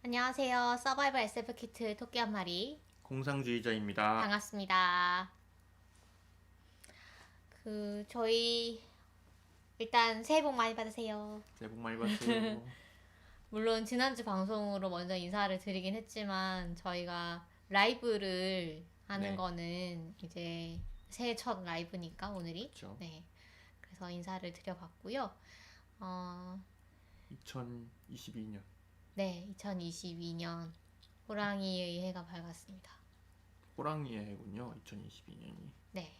안녕하세요. 서바이벌 SF 키트 토끼 한 마리 공상주의자입니다. 반갑습니다. 저희 일단 새해 복 많이 받으세요. 새해 복 많이 받으세요. 물론 지난주 방송으로 먼저 인사를 드리긴 했지만 저희가 라이브를 하는 네. 거는 이제 새해 첫 라이브니까 오늘이. 그쵸. 네. 그래서 인사를 드려봤고요. 2022년. 네, 2022년 호랑이의 해가 밝았습니다. 호랑이의 해군요. 2022년이. 네,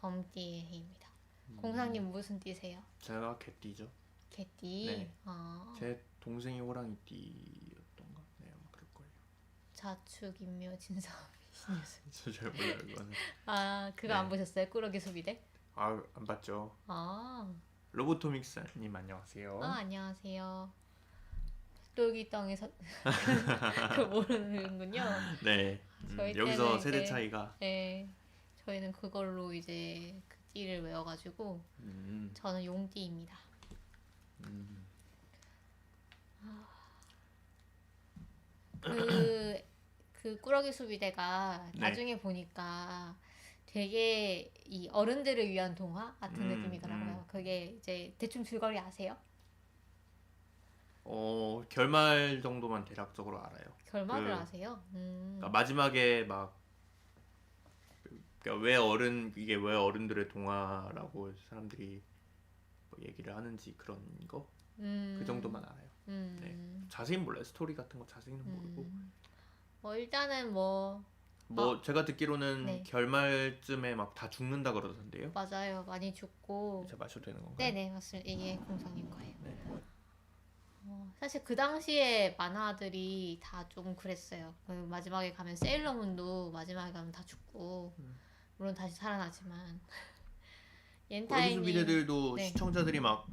범띠의 해입니다. 공상님 무슨 띠세요? 제가 개띠죠. 개띠. 네. 제 동생이 호랑이띠였던 것 같네요. 아마 그럴 거예요. 자축 인묘 진성 신유술. 저 잘 몰라요 그거는. 그거 네. 안 보셨어요? 꾸러기 수비대? 안 봤죠. 아, 로보토믹스님 안녕하세요. 안녕하세요. 똘기 땅에서 그 모르는군요. 네. 저희 여기서 때는 세대 이제, 차이가. 네, 저희는 그걸로 이제 그 띠를 외워가지고 음, 저는 용띠입니다. 음. 그 꾸러기 수비대가 네. 나중에 보니까 되게 이 어른들을 위한 동화 같은 느낌이더라고요. 그게 이제 대충 줄거리 아세요? 결말 정도만 대략적으로 알아요. 결말을 아세요? 그러니까 마지막에 막 그러니까 이게 왜 어른들의 동화라고 사람들이 뭐 얘기를 하는지 그런 거? 그 정도만 알아요. 네. 자세히는 몰라요. 스토리 같은 거 자세히는 모르고. 뭐 일단은 뭐 제가 듣기로는 네. 결말쯤에 막 다 죽는다 그러던데요. 맞아요. 많이 죽고. 제가 마셔도 되는 건가요? 네네 맞습니다. 이게 공상인 거예요. 네. 사실 그 당시에 만화들이 다 좀 그랬어요. 그 마지막에 가면 세일러문도 마지막에 가면 다 죽고 물론 다시 살아나지만 꼬리 옌타이님 수비대들도 네. 시청자들이 막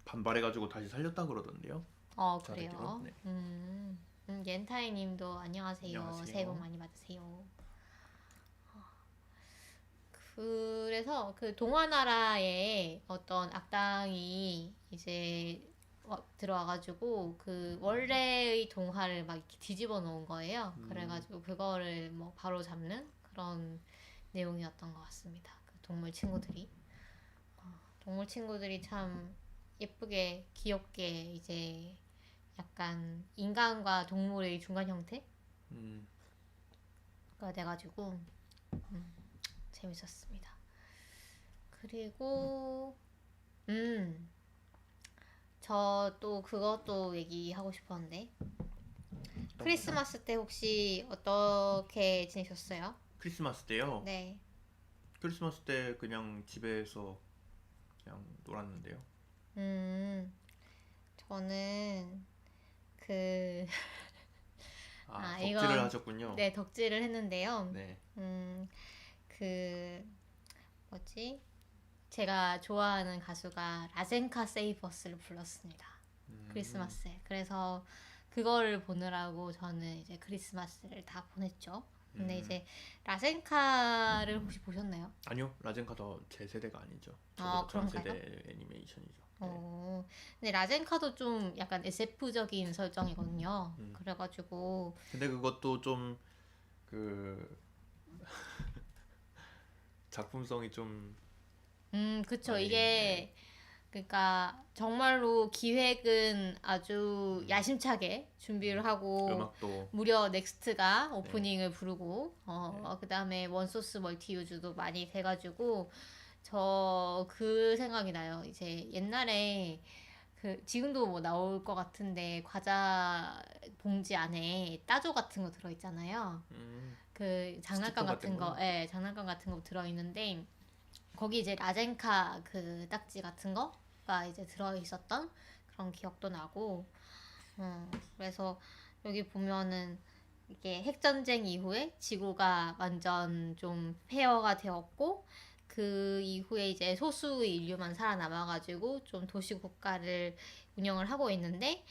반발해가지고 다시 살렸다 그러던데요. 저 그래요. 듣기로, 네. 옌타이님도 안녕하세요. 안녕하세요. 새해 복 많이 받으세요. 그래서 그 동화나라에 어떤 악당이 이제 들어와가지고 그 원래의 동화를 막 이렇게 뒤집어 놓은 거예요. 그래가지고 그거를 뭐 바로 잡는 그런 내용이었던 것 같습니다. 그 동물 친구들이 동물 친구들이 참 예쁘게 귀엽게 이제 약간 인간과 동물의 중간 형태가 음, 돼가지고 재밌었습니다. 그리고 저 또 그것도 얘기하고 싶었는데 크리스마스 때 혹시 어떻게 지내셨어요? 크리스마스 때요. 네. 크리스마스 때 그냥 집에서 그냥 놀았는데요. 저는 그 덕질을 이건 하셨군요. 네, 덕질을 했는데요. 네. 그 뭐지? 제가 좋아하는 가수가 라젠카 세이버스를 불렀습니다. 크리스마스에. 그래서 그거를 보느라고 저는 이제 크리스마스를 다 보냈죠. 근데 이제 라젠카를 혹시 보셨나요? 아니요, 라젠카도 제 세대가 아니죠. 아, 저보다 전 그런가요? 세대 애니메이션이죠. 네. 근데 라젠카도 좀 약간 SF적인 설정이거든요. 그래가지고 근데 그것도 좀 그 작품성이 좀 그쵸. 많이, 이게, 그러니까, 정말로 기획은 아주 야심차게 준비를 하고, 음악도 무려 넥스트가 오프닝을 부르고, 그 다음에 원소스 멀티유즈도 많이 돼가지고, 저 그 생각이 나요. 이제 옛날에, 지금도 뭐 나올 것 같은데, 과자 봉지 안에 따조 같은 거 들어있잖아요. 그 장난감 스티커 같은 같은 거, 거요? 예, 장난감 같은 거 들어있는데, 거기 이제 라젠카 그 딱지 같은 거가 이제 들어있었던 그런 기억도 나고, 그래서 여기 보면은 이게 핵전쟁 이후에 지구가 완전 좀 폐허가 되었고, 그 이후에 이제 소수의 인류만 살아남아가지고 좀 도시국가를 운영을 하고 있는데,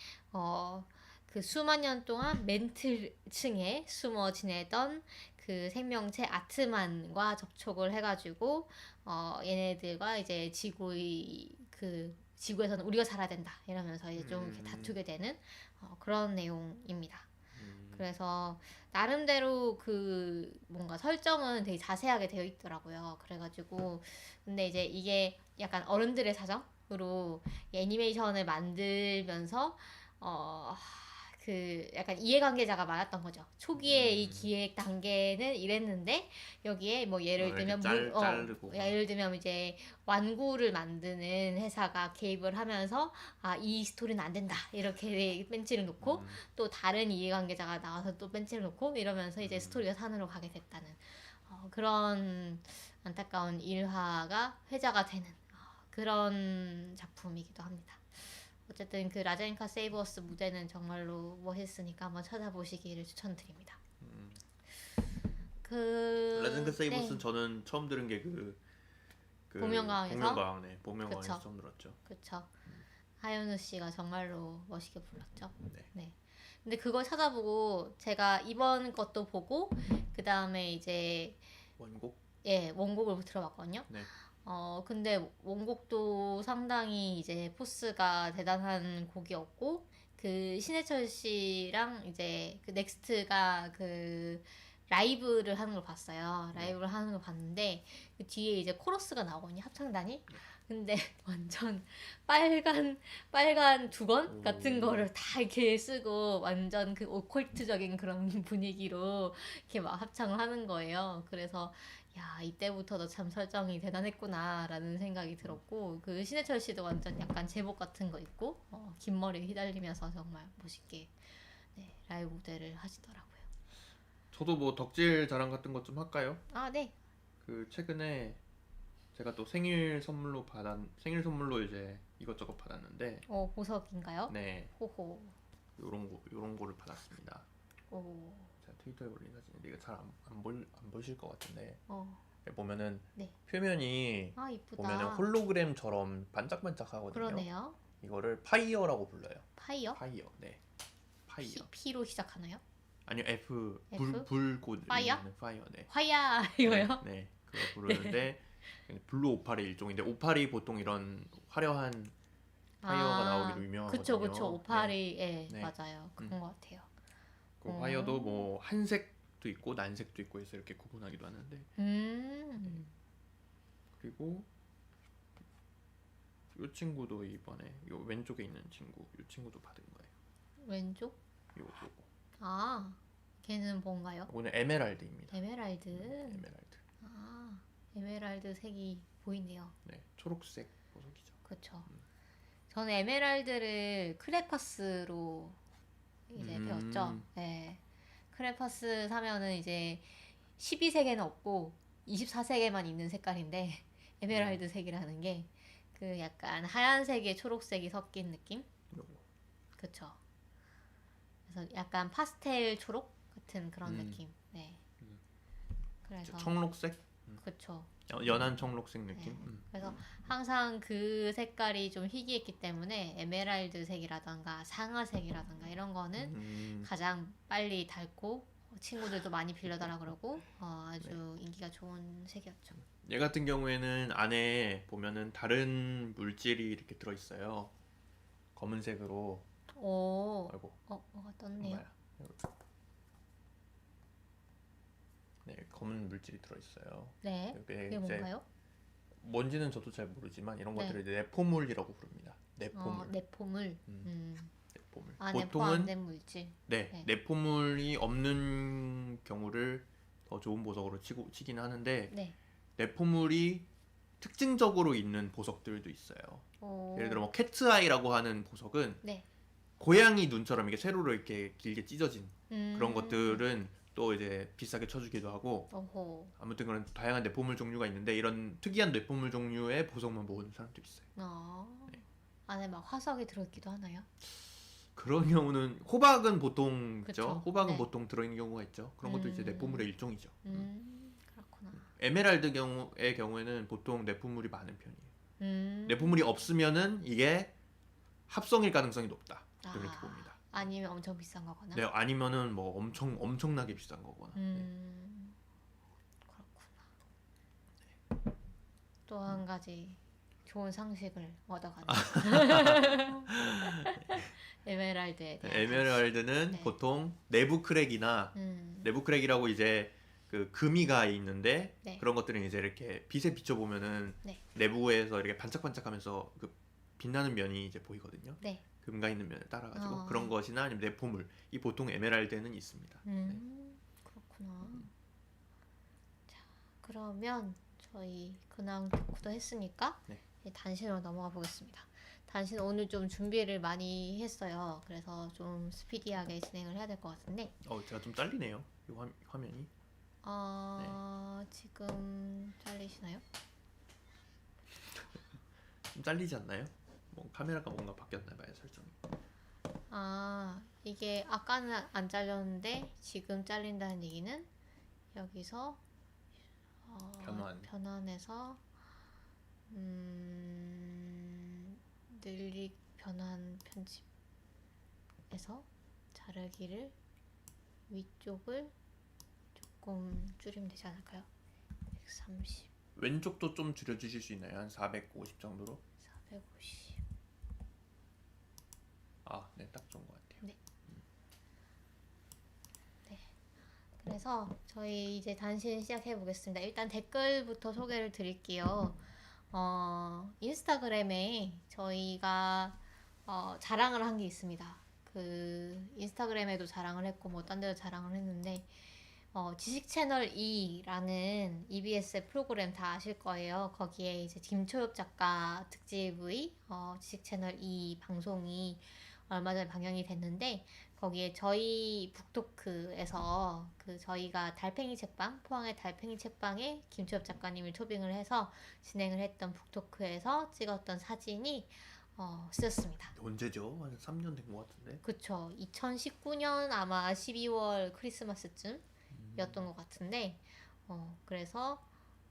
그 수만 년 동안 멘틀층에 숨어 지내던 그 생명체 아트만과 접촉을 해가지고 얘네들과 이제 지구의 그 지구에서는 우리가 살아야 된다 이러면서 이제 좀 이렇게 다투게 되는 그런 내용입니다. 그래서 나름대로 그 뭔가 설정은 되게 자세하게 되어 있더라고요. 그래가지고 근데 이제 이게 약간 어른들의 사정으로 이 애니메이션을 만들면서 그 약간 이해관계자가 많았던 거죠. 초기에 이 기획 단계는 이랬는데 여기에 뭐 예를 들면 자르고. 예를 들면 이제 완구를 만드는 회사가 개입을 하면서 이 스토리는 안 된다 이렇게 벤치를 놓고 또 다른 이해관계자가 나와서 또 벤치를 놓고 이러면서 이제 스토리가 산으로 가게 됐다는 그런 안타까운 일화가 회자가 되는 그런 작품이기도 합니다. 어쨌든 그 라젠카 세이버스 무대는 정말로 멋있으니까 한번 찾아보시기를 추천드립니다. 라젠카 세이버스는 네. 저는 처음 들은 게 복면가왕에서 복면가왕에서 처음 들었죠. 그쵸. 하현우 씨가 정말로 멋있게 불렀죠. 네. 네. 근데 그걸 찾아보고 제가 이번 것도 보고 그 다음에 이제 원곡을 들어봤거든요. 네. 근데 원곡도 상당히 이제 포스가 대단한 곡이었고 그 신해철 씨랑 이제 그 넥스트가 그 라이브를 하는 걸 봤어요. 라이브를 하는 걸 봤는데 그 뒤에 이제 코러스가 나오거든요. 합창단이. 근데 완전 빨간 두건 같은 거를 다 이렇게 쓰고 완전 그 오컬트적인 그런 분위기로 이렇게 막 합창을 하는 거예요. 그래서 야, 이때부터도 참 설정이 대단했구나라는 생각이 들었고 그 신해철 씨도 완전 약간 제복 같은 거 입고 긴 머리 휘날리면서 정말 멋있게 라이브 무대를 하시더라고요. 저도 뭐 덕질 자랑 같은 것 좀 할까요? 네. 그 최근에 제가 또 생일 선물로 이제 이것저것 받았는데 보석인가요? 네. 호호. 요런 거를 받았습니다. 오. 제가 트위터에 올린 사진인데 이거 잘 안 보실 것 같은데 보면은 네. 표면이 이쁘다. 보면은 홀로그램처럼 반짝반짝하거든요. 그러네요. 이거를 파이어라고 불러요. 파이어? 파이어. 네. 파이어. P로 시작하나요? 아니요, F. F? 불꽃 파이어? 파이어. 네. 화야 이거요? 네. 그거 부르는데 블루 오파리 일종인데 오파리 보통 이런 화려한 파이어가 나오기로 유명하거든요. 그쵸. 오파리, 네. 맞아요. 그런 것 같아요. 그 화이어도 뭐 한색도 있고 난색도 있고 해서 이렇게 구분하기도 하는데. 그리고 이 친구도 이번에 요 왼쪽에 있는 친구, 이 친구도 받은 거예요. 왼쪽? 요거. 걔는 뭔가요? 오늘 에메랄드입니다. 에메랄드. 에메랄드. 에메랄드 색이 보이네요. 네, 초록색 보석이죠. 그렇죠. 저는 에메랄드를 크레파스로 이제 배웠죠. 네. 크레파스 사면은 이제 12색에는 없고 24색에만 있는 색깔인데 에메랄드 색이라는 게 그 약간 하얀색에 초록색이 섞인 느낌? 그쵸. 그래서 약간 파스텔 초록 같은 그런 느낌. 네. 그래서 청록색? 그쵸. 연한 청록색 느낌? 네. 그래서 항상 그 색깔이 좀 희귀했기 때문에 에메랄드 색이라던가 상아색이라던가 이런 거는 가장 빨리 닳고 친구들도 많이 빌려달라 그러고 아주 인기가 좋은 색이었죠. 얘 같은 경우에는 안에 보면은 다른 물질이 이렇게 들어있어요. 검은색으로. 아이고. 뭐가 떴네요. 네, 검은 물질이 들어있어요. 네. 그게 뭔가요? 뭔지는 저도 잘 모르지만 이런 것들을 내포물이라고 부릅니다. 내포물. 내포물. 내포물. 내포 안 된 물질. 네, 내포물이 없는 경우를 더 좋은 보석으로 치긴 하는데 내포물이 특징적으로 있는 보석들도 있어요. 예를 들어 뭐 캐트아이라고 하는 보석은 고양이 눈처럼 이게 세로로 이렇게 길게 찢어진 그런 것들은 또 이제 비싸게 쳐주기도 하고. 아무튼 그런 다양한 뇌포물 종류가 있는데 이런 특이한 뇌포물 종류의 보석만 모으는 사람도 있어요. 안에 막 화석이 들어있기도 하나요? 그런 경우는 호박은 보통 그쵸? 호박은 보통 들어있는 경우가 있죠. 그런 것도 이제 뇌포물의 일종이죠. 그렇구나. 에메랄드 경우에는 보통 뇌포물이 많은 편이에요. 뇌포물이 없으면은 이게 합성일 가능성이 높다. 이렇게 봅니다. 아니면 엄청 비싼 거거나. 네, 아니면은 뭐 엄청나게 비싼 거거나. 그렇구나. 또 한 가지 좋은 상식을 얻어가네요. 에메랄드에 대한 에메랄드는 네. 보통 내부 크랙이나 내부 크랙이라고 이제 그 금이가 있는데 네. 그런 것들은 이제 이렇게 빛에 비춰 보면은 네. 내부에서 이렇게 반짝반짝하면서 그 빛나는 면이 이제 보이거든요. 네. 금가 있는 면을 따라가지고 그런 것이나 아니면 내포물 이 보통 에메랄드는 있습니다. 그렇구나. 자, 그러면 저희 근황 토크도 했으니까 네. 단신으로 넘어가 보겠습니다. 단신 오늘 좀 준비를 많이 했어요. 그래서 좀 스피디하게 진행을 해야 될 것 같은데. 제가 좀 잘리네요. 이 화면이. 지금 잘리시나요? 좀 잘리지 않나요? 뭐 카메라가 뭔가 바뀌었나 봐요, 설정이. 이게 아까는 안 잘렸는데 지금 잘린다는 얘기는 여기서 변환해서 늘리 변환 편집에서 자르기를 위쪽을 조금 줄이면 되지 않을까요? 130 왼쪽도 좀 줄여주실 수 있나요? 한 450 정도로? 450 네, 딱 좋은 것 같아요. 네. 네. 그래서 저희 이제 단신 시작해 보겠습니다. 일단 댓글부터 소개를 드릴게요. 인스타그램에 저희가 자랑을 한 게 있습니다. 그 인스타그램에도 자랑을 했고 뭐 딴 데도 자랑을 했는데 지식 채널 E라는 EBS의 프로그램 다 아실 거예요. 거기에 이제 김초엽 작가 특집의 지식 채널 E 방송이 얼마 전에 방영이 됐는데 거기에 저희 북토크에서 그 저희가 달팽이 책방 포항의 달팽이 책방에 김초엽 작가님을 초빙을 해서 진행을 했던 북토크에서 찍었던 사진이 쓰였습니다. 언제죠? 한 3년 된 것 같은데. 그쵸. 2019년 아마 12월 크리스마스쯤이었던 것 같은데 그래서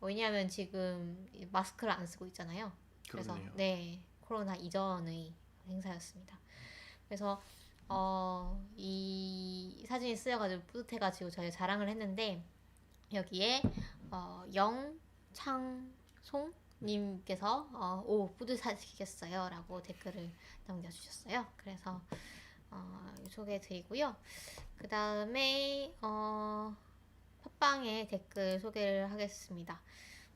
왜냐하면 지금 마스크를 안 쓰고 있잖아요. 그래서 그러네요. 네, 코로나 이전의 행사였습니다. 그래서 이 사진이 쓰여가지고 뿌듯해가지고 저희 자랑을 했는데 여기에 영창송 님께서 오 뿌듯하시겠어요 라고 댓글을 남겨주셨어요. 그래서 소개해드리고요. 그 다음에 팟빵에 댓글 소개를 하겠습니다.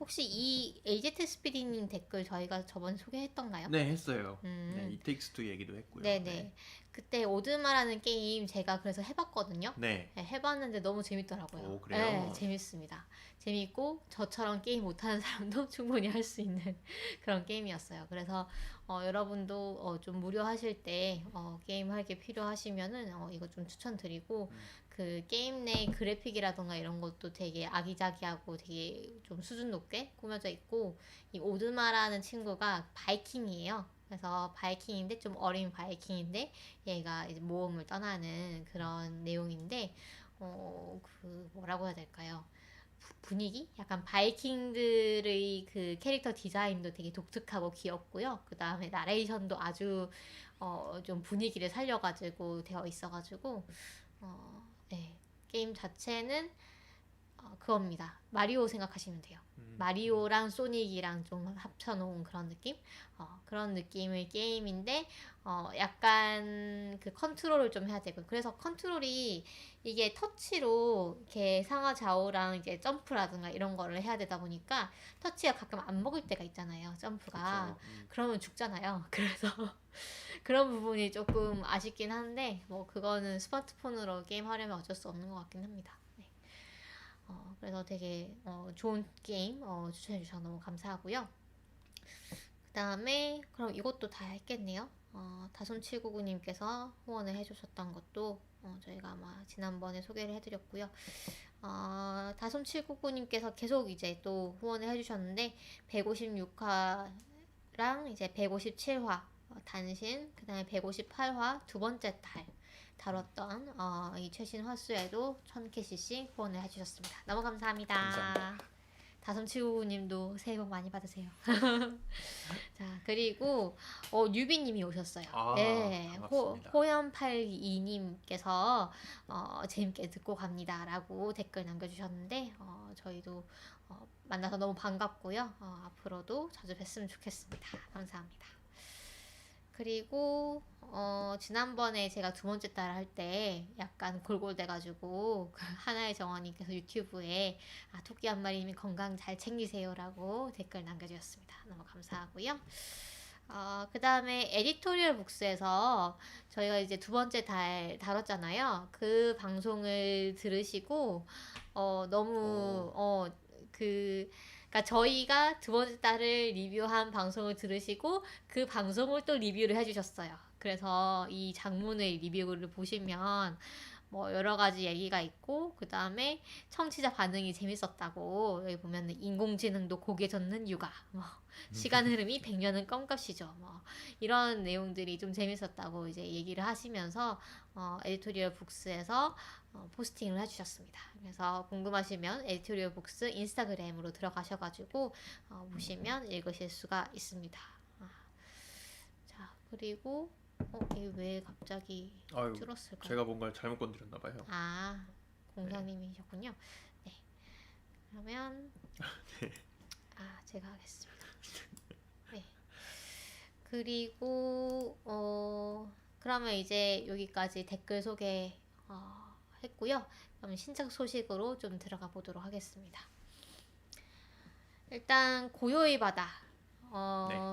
혹시 이 AZSPD님 댓글 저희가 저번에 소개했던가요? 네, 했어요. 네, 이텍스트 얘기도 했고요. 네네. 그때 오드마라는 게임 제가 그래서 해봤거든요. 네. 해봤는데 너무 재밌더라고요. 오, 그래요? 네, 재밌습니다. 재밌고 저처럼 게임 못하는 사람도 충분히 할 수 있는 그런 게임이었어요. 그래서 여러분도 좀 무료하실 때 게임 할 게 필요하시면은 이거 좀 추천드리고 그 게임 내 그래픽이라던가 이런 것도 되게 아기자기하고 되게 좀 수준 높게 꾸며져 있고 이 오드마라는 친구가 바이킹이에요. 그래서 바이킹인데 좀 어린 바이킹인데 얘가 이제 모험을 떠나는 그런 내용인데 그 뭐라고 해야 될까요? 분위기? 약간 바이킹들의 그 캐릭터 디자인도 되게 독특하고 귀엽고요. 그 다음에 나레이션도 아주 좀 분위기를 살려가지고 되어 있어가지고 네. 게임 자체는 그겁니다. 마리오 생각하시면 돼요. 마리오랑 소닉이랑 좀 합쳐놓은 그런 느낌? 그런 느낌의 게임인데 약간 그 컨트롤을 좀 해야 되고 그래서 컨트롤이 이게 터치로 이렇게 상하 좌우랑 이제 점프라든가 이런 거를 해야 되다 보니까 터치가 가끔 안 먹을 때가 있잖아요. 점프가. 그러면 죽잖아요. 그래서 그런 부분이 조금 아쉽긴 한데 뭐 그거는 스마트폰으로 게임 하려면 어쩔 수 없는 것 같긴 합니다. 네. 그래서 되게 좋은 게임 추천해 주셔서 너무 감사하고요. 그 다음에 그럼 이것도 다 했겠네요. 다솜799님께서 후원을 해주셨던 것도 저희가 아마 지난번에 소개를 해드렸고요. 다솜799님께서 계속 이제 또 후원을 해주셨는데 156화랑 이제 157화 단신, 그 다음에 158화 두 번째 달 다뤘던 이 최신 화수에도 1000캐시씩 후원을 해주셨습니다. 너무 감사합니다. 감사합니다. 다솜치우님도 새해 복 많이 받으세요. 자, 그리고 뉴비님이 오셨어요. 네, 반갑습니다. 호연82님께서 재밌게 듣고 갑니다라고 댓글 남겨주셨는데 저희도 만나서 너무 반갑고요. 앞으로도 자주 뵀으면 좋겠습니다. 감사합니다. 그리고 지난번에 제가 두 번째 딸 할 때 약간 골골대가지고 그 하나의 정원님께서 유튜브에 토끼 한 마리님 건강 잘 챙기세요라고 댓글 남겨주셨습니다. 너무 감사하고요. 그 다음에 에디토리얼 북스에서 저희가 이제 두 번째 달 다뤘잖아요. 그 방송을 들으시고 너무 그러니까 저희가 두 번째 달을 리뷰한 방송을 들으시고 그 방송을 또 리뷰를 해주셨어요. 그래서 이 장문의 리뷰를 보시면 뭐 여러 가지 얘기가 있고 그 다음에 청취자 반응이 재밌었다고 여기 보면 인공지능도 고개 젓는 육아 뭐 시간 흐름이 100년은 껌값이죠 뭐 이런 내용들이 좀 재밌었다고 이제 얘기를 하시면서 에디토리얼 북스에서 포스팅을 해주셨습니다. 그래서 궁금하시면 에디토리얼 북스 인스타그램으로 들어가셔가지고 보시면 읽으실 수가 있습니다. 자 그리고 이게 왜 갑자기 줄었을까요? 제가 뭔가 잘못 건드렸나 봐요. 공사님이셨군요. 네. 그러면 네. 제가 하겠습니다. 네. 그리고 그러면 이제 여기까지 댓글 소개 했고요. 그럼 신작 소식으로 좀 들어가 보도록 하겠습니다. 일단 고요의 바다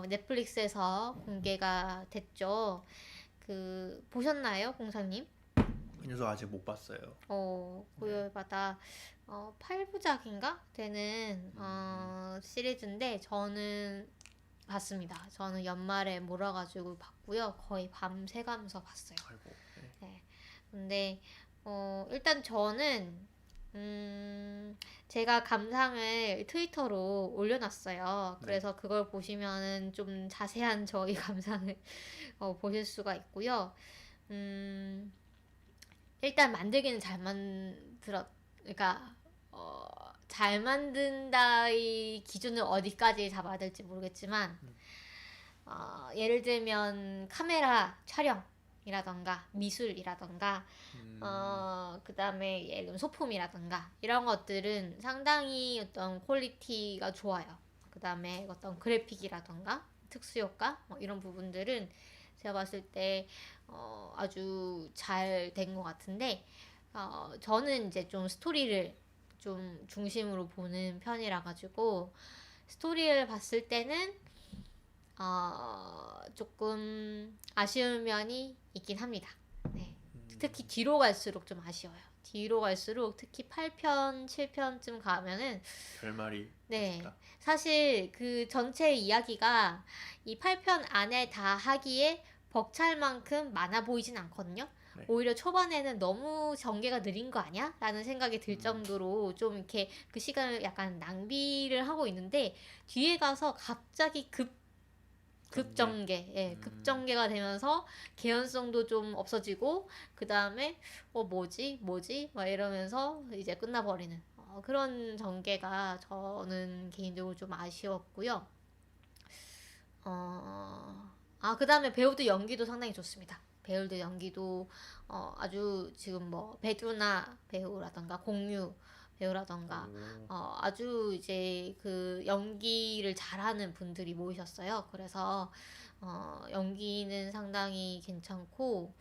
넷플릭스에서 공개가 됐죠. 보셨나요, 공사님? 그래서 아직 못 봤어요. 고요의 바다 8부작인가 되는 시리즈인데 저는 봤습니다. 저는 연말에 몰아가지고 봤고요. 거의 밤새가면서 봤어요. 아이고. 네. 근데 일단 저는 제가 감상을 트위터로 올려놨어요. 그래서 그걸 보시면은 좀 자세한 저희 감상을 보실 수가 있고요. 일단 만들기는 잘 그러니까 잘 만든다의 기준을 어디까지 잡아야 될지 모르겠지만 예를 들면 카메라 촬영이라던가 미술이라던가 그 다음에 예를 들면 소품이라던가 이런 것들은 상당히 어떤 퀄리티가 좋아요. 그 다음에 어떤 그래픽이라던가 특수효과 이런 부분들은 제가 봤을 때 아주 잘 된 것 같은데 저는 이제 좀 스토리를 좀 중심으로 보는 편이라 가지고 스토리를 봤을 때는 조금 아쉬운 면이 있긴 합니다. 네. 특히 뒤로 갈수록 좀 아쉬워요. 뒤로 갈수록 특히 8편, 7편쯤 가면은 결말이 네. 아쉽다. 사실 그 전체 이야기가 이 8편 안에 다 하기에 벅찰 만큼 많아 보이진 않거든요. 네. 오히려 초반에는 너무 전개가 느린 거 아니야? 라는 생각이 들 정도로 좀 이렇게 그 시간을 약간 낭비를 하고 있는데 뒤에 가서 갑자기 급전개, 예, 급전개가 되면서 개연성도 좀 없어지고 그 다음에 뭐지 막 이러면서 이제 끝나버리는 그런 전개가 저는 개인적으로 좀 아쉬웠고요. 그 다음에 배우들 연기도 상당히 좋습니다. 배우들 연기도 아주 지금 뭐 배두나 배우라던가 공유 배우라던가 아주 이제 그 연기를 잘하는 분들이 모이셨어요. 그래서 연기는 상당히 괜찮고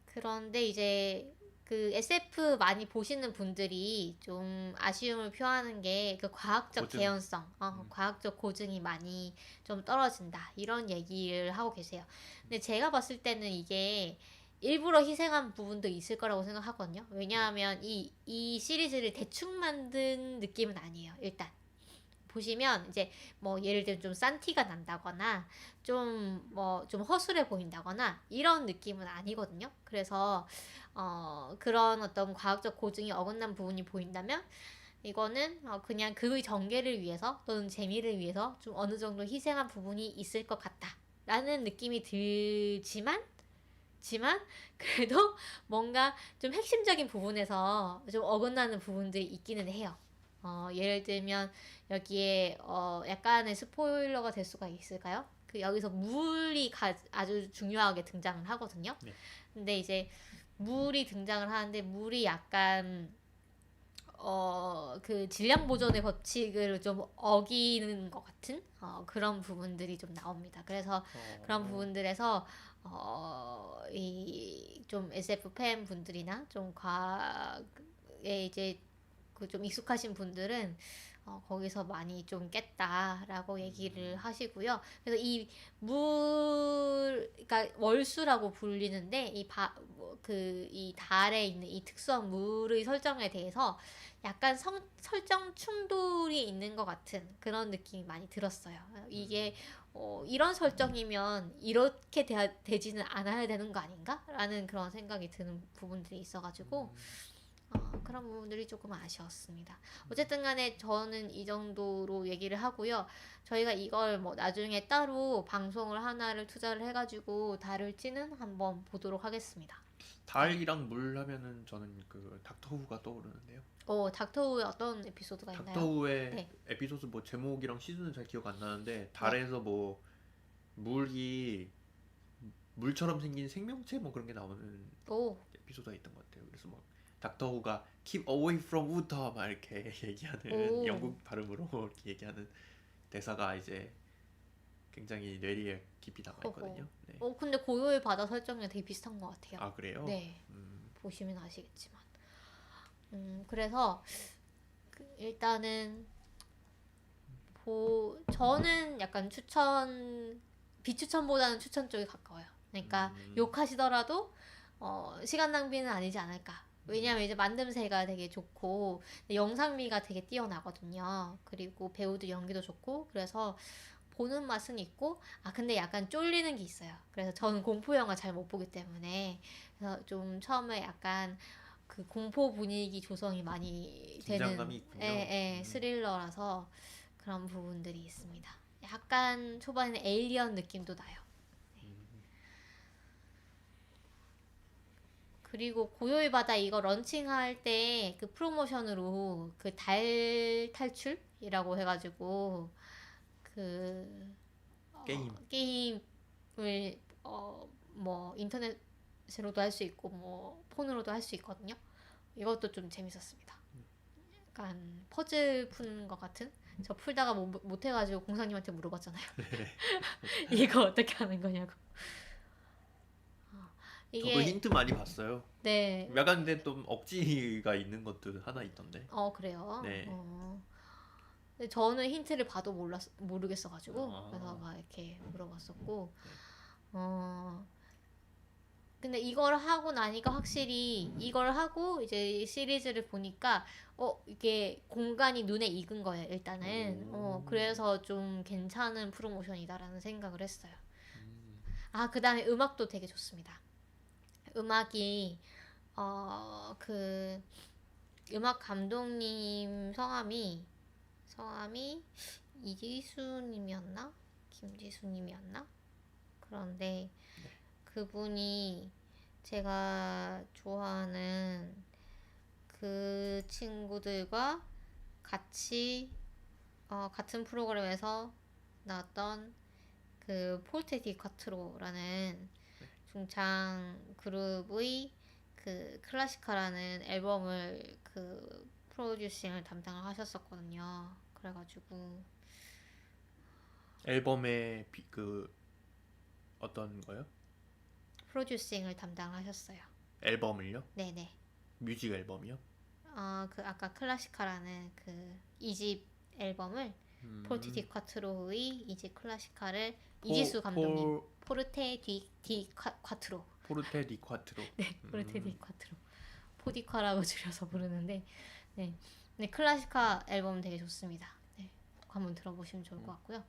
그런데 이제 그 SF 많이 보시는 분들이 좀 아쉬움을 표하는 게 그 과학적 고증. 개연성, 과학적 고증이 많이 좀 떨어진다 이런 얘기를 하고 계세요. 근데 제가 봤을 때는 이게 일부러 희생한 부분도 있을 거라고 생각하거든요. 왜냐하면 이 시리즈를 대충 만든 느낌은 아니에요. 일단 보시면 이제 뭐 예를 들면 좀 싼 티가 난다거나 좀 허술해 보인다거나 이런 느낌은 아니거든요. 그래서 그런 어떤 과학적 고증이 어긋난 부분이 보인다면 이거는 그냥 그 전개를 위해서 또는 재미를 위해서 좀 어느 정도 희생한 부분이 있을 것 같다라는 느낌이 들지만 그래도 뭔가 좀 핵심적인 부분에서 좀 어긋나는 부분들이 있기는 해요. 예를 들면 여기에 약간의 스포일러가 될 수가 있을까요? 여기서 물이 아주 중요하게 등장을 하거든요. 네. 근데 이제 물이 등장을 하는데 물이 약간 그 질량 보존의 법칙을 좀 어기는 것 같은 그런 부분들이 좀 나옵니다. 그래서 그런 부분들에서 이 좀 SF 팬 분들이나 좀 과에 이제 그 좀 익숙하신 분들은 거기서 많이 좀 깼다라고 얘기를 하시고요. 그래서 이 그러니까 월수라고 불리는데 이 달에 있는 이 특수한 물의 설정에 대해서 약간 설정 충돌이 있는 것 같은 그런 느낌이 많이 들었어요. 이게 이런 설정이면 이렇게 되지는 않아야 되는 거 아닌가? 라는 그런 생각이 드는 부분들이 있어가지고 그런 부분들이 조금 아쉬웠습니다. 어쨌든 간에 저는 이 정도로 얘기를 하고요. 저희가 이걸 뭐 나중에 따로 방송을 하나를 투자를 해가지고 다룰지는 한번 보도록 하겠습니다. 달이랑 물 하면은 저는 그 닥터후가 떠오르는데요. 닥터후의 어떤 에피소드가 있나요? 닥터후의 네. 에피소드 뭐 제목이랑 시즌은 잘 기억 안 나는데 달에서 뭐 물이 물처럼 생긴 생명체 뭐 그런 게 나오는 에피소드가 있던 것 같아요. 그래서 막 닥터후가 keep away from water 막 이렇게 얘기하는 영국 발음으로 이렇게 얘기하는 대사가 이제 굉장히 뇌리에 깊이 남아 있거든요. 네. 근데 고요의 바다 설정이랑 되게 비슷한 것 같아요. 아 그래요? 네. 보시면 아시겠지만. 그래서 일단은 저는 약간 비추천보다는 추천 쪽에 가까워요. 그러니까 욕하시더라도 시간 낭비는 아니지 않을까. 왜냐면 이제 만듦새가 되게 좋고 영상미가 되게 뛰어나거든요. 그리고 배우도 연기도 좋고 그래서 보는 맛은 있고 근데 약간 쫄리는 게 있어요. 그래서 저는 공포 영화 잘 못 보기 때문에 그래서 좀 처음에 약간 그 공포 분위기 조성이 많이 되는 스릴러라서 그런 부분들이 있습니다. 약간 초반에 에일리언 느낌도 나요. 그리고 고요의 바다 이거 런칭할 때 그 프로모션으로 그 달 탈출이라고 해가지고 그 게임을 뭐 인터넷으로도 할 수 있고 뭐 폰으로도 할 수 있거든요. 이것도 좀 재밌었습니다. 약간 퍼즐 푸는 것 같은. 저 풀다가 못 해가지고 공사님한테 물어봤잖아요. 이거 어떻게 하는 거냐고. 저도 힌트 많이 봤어요. 네. 약간 근데 좀 억지가 있는 것도 하나 있던데. 그래요? 네. 근데 저는 힌트를 봐도 모르겠어가지고 그래서 막 이렇게 물어봤었고 근데 이걸 하고 나니까 확실히 이걸 하고 이제 시리즈를 보니까 이게 공간이 눈에 익은 거예요 일단은. 그래서 좀 괜찮은 프로모션이다라는 생각을 했어요. 그 다음에 음악도 되게 좋습니다. 음악이 그 음악 감독님 성함이 이지수님이었나? 김지수님이었나? 그런데 그분이 제가 좋아하는 그 친구들과 같이 같은 프로그램에서 나왔던 그 폴테 디 콰트로라는 중창 그룹의 그 클래시카라는 앨범을 그 프로듀싱을 담당을 하셨었거든요. 그래가지고 앨범의 그 어떤 거요? 프로듀싱을 담당하셨어요. 앨범을요? 네네. 뮤직 앨범이요? 그 아까 클래시카라는 그 2집 앨범을 폴테 디 콰트로의 2집 클래시카를 이지수 감독님 포르테 디 콰트로. 포르테 디 콰트로. 네, 포르테 디 콰트로. 포디카라고 줄여서 부르는데 네. 클래시카 앨범 되게 좋습니다. 네. 한번 들어보시면 좋을 것 같고요.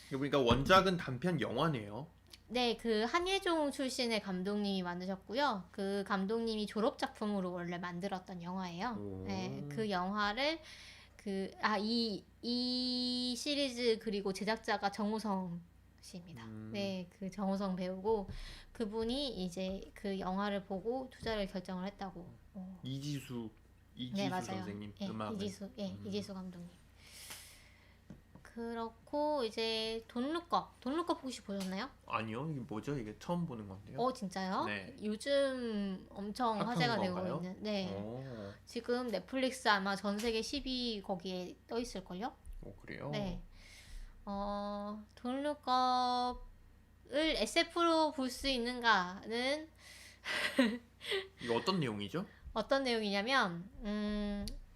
그러니까 원작은 단편 영화네요. 네, 그 한예종 출신의 감독님이 만드셨고요. 그 감독님이 졸업 작품으로 원래 만들었던 영화예요. 네, 그 영화를 이 시리즈 그리고 제작자가 정우성 씨입니다. 네, 그 정우성 배우고 그분이 이제 그 영화를 보고 투자를 결정을 했다고. 이지수 네, 맞아요. 선생님 네, 음악을. 이지수 감독님. 그렇고 이제 돈룩업 혹시 보셨나요? 아니요, 이게 뭐죠? 이게 처음 보는 건데요. 진짜요? 네. 요즘 엄청 핫한 화제가 되고 건가요? 있는. 네. 오, 지금 넷플릭스 아마 전 세계 10위 거기에 떠 있을걸요? 오 그래요? 네. 돈룩업을 SF로 볼 수 있는가는 이거 어떤 내용이죠? 어떤 내용이냐면,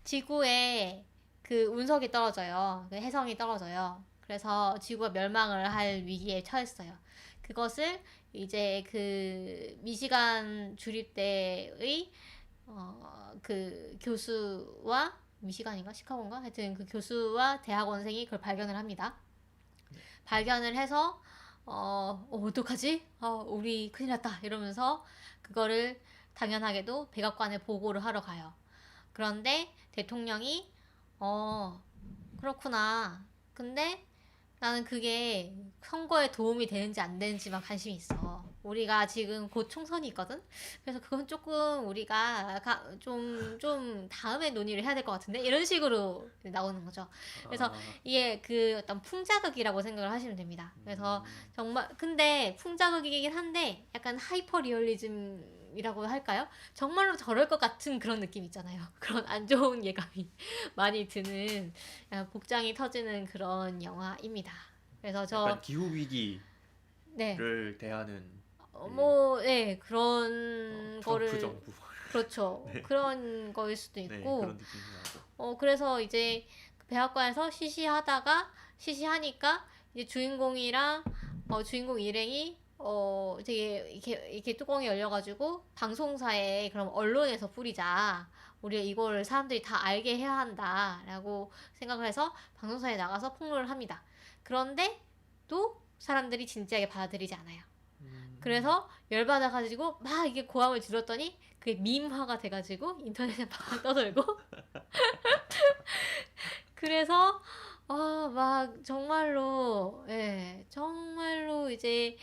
지구에 그 운석이 떨어져요. 그 해성이 떨어져요. 그래서 지구가 멸망을 할 위기에 처했어요. 그것을 이제 그 미시간 주립대의 그 교수와 미시간인가 시카고인가 하여튼 그 교수와 대학원생이 그걸 발견을 합니다. 발견을 해서 어떡하지? 우리 큰일 났다 이러면서 그거를 당연하게도 백악관에 보고를 하러 가요. 그런데 대통령이 그렇구나. 근데 나는 그게 선거에 도움이 되는지 안 되는지만 관심이 있어. 우리가 지금 곧 총선이 있거든? 그래서 그건 조금 우리가 좀 다음에 논의를 해야 될 것 같은데? 이런 식으로 나오는 거죠. 그래서 이게 그 어떤 풍자극이라고 생각을 하시면 됩니다. 그래서 정말, 근데 풍자극이긴 한데 약간 하이퍼 리얼리즘이라고 할까요? 정말로 저럴 것 같은 그런 느낌 있잖아요. 그런 안 좋은 예감이 많이 드는 복장이 터지는 그런 영화입니다. 그래서 약간 기후 위기를 네, 대하는 네, 그런 트럼프 거를, 정부. 그렇죠. 네. 그런 거일 수도 네, 있고, 그런 느낌이 나고. 그래서 이제 그 백악관에서 시시하니까 이제 주인공 일행이 되게 이렇게 뚜껑이 열려가지고 방송사에 그럼 언론에서 뿌리자. 우리가 이거를 사람들이 다 알게 해야 한다라고 생각을 해서 방송사에 나가서 폭로를 합니다. 그런데 또 사람들이 진지하게 받아들이지 않아요. 그래서 열받아가지고 막 이게 고함을 질렀더니 그게 밈화가 돼가지고 인터넷에 막 떠돌고 그래서 막 정말로 정말로 이제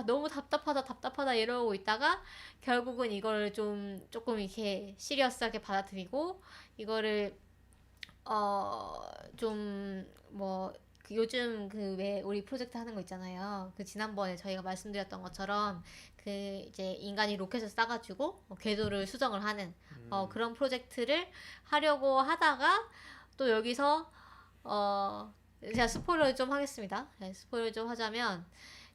너무 답답하다 이러고 있다가 결국은 이걸 좀 조금 이렇게 시리어스하게 받아들이고 이거를 좀뭐 요즘 그 왜 우리 프로젝트 하는 거 있잖아요. 그 지난번에 저희가 말씀드렸던 것처럼 그 이제 인간이 로켓을 쏴가지고 궤도를 수정을 하는 그런 프로젝트를 하려고 하다가 또 여기서 제가 스포일러 좀 하겠습니다. 네, 스포일러 좀 하자면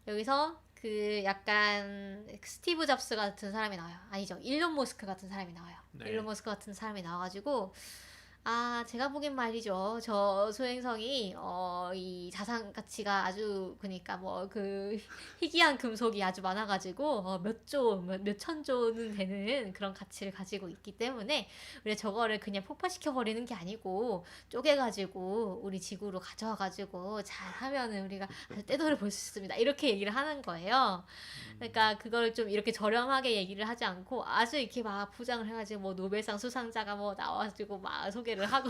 여기서 그 약간 스티브 잡스 같은 사람이 나와요. 아니죠. 일론 머스크 같은 사람이 나와요. 네. 일론 머스크 같은 사람이 나와가지고 제가 보기엔 말이죠. 저 소행성이 이 자산 가치가 아주 그러니까 뭐 그 희귀한 금속이 아주 많아가지고 몇천 조는 되는 그런 가치를 가지고 있기 때문에 우리 저거를 그냥 폭파시켜 버리는 게 아니고 쪼개가지고 우리 지구로 가져와가지고 잘하면은 우리가 아주 떼돈을 벌 수 있습니다. 이렇게 얘기를 하는 거예요. 그러니까 그걸 좀 이렇게 저렴하게 얘기를 하지 않고 아주 이렇게 막 포장을 해가지고 뭐 노벨상 수상자가 뭐 나와가지고 막 소개를 하고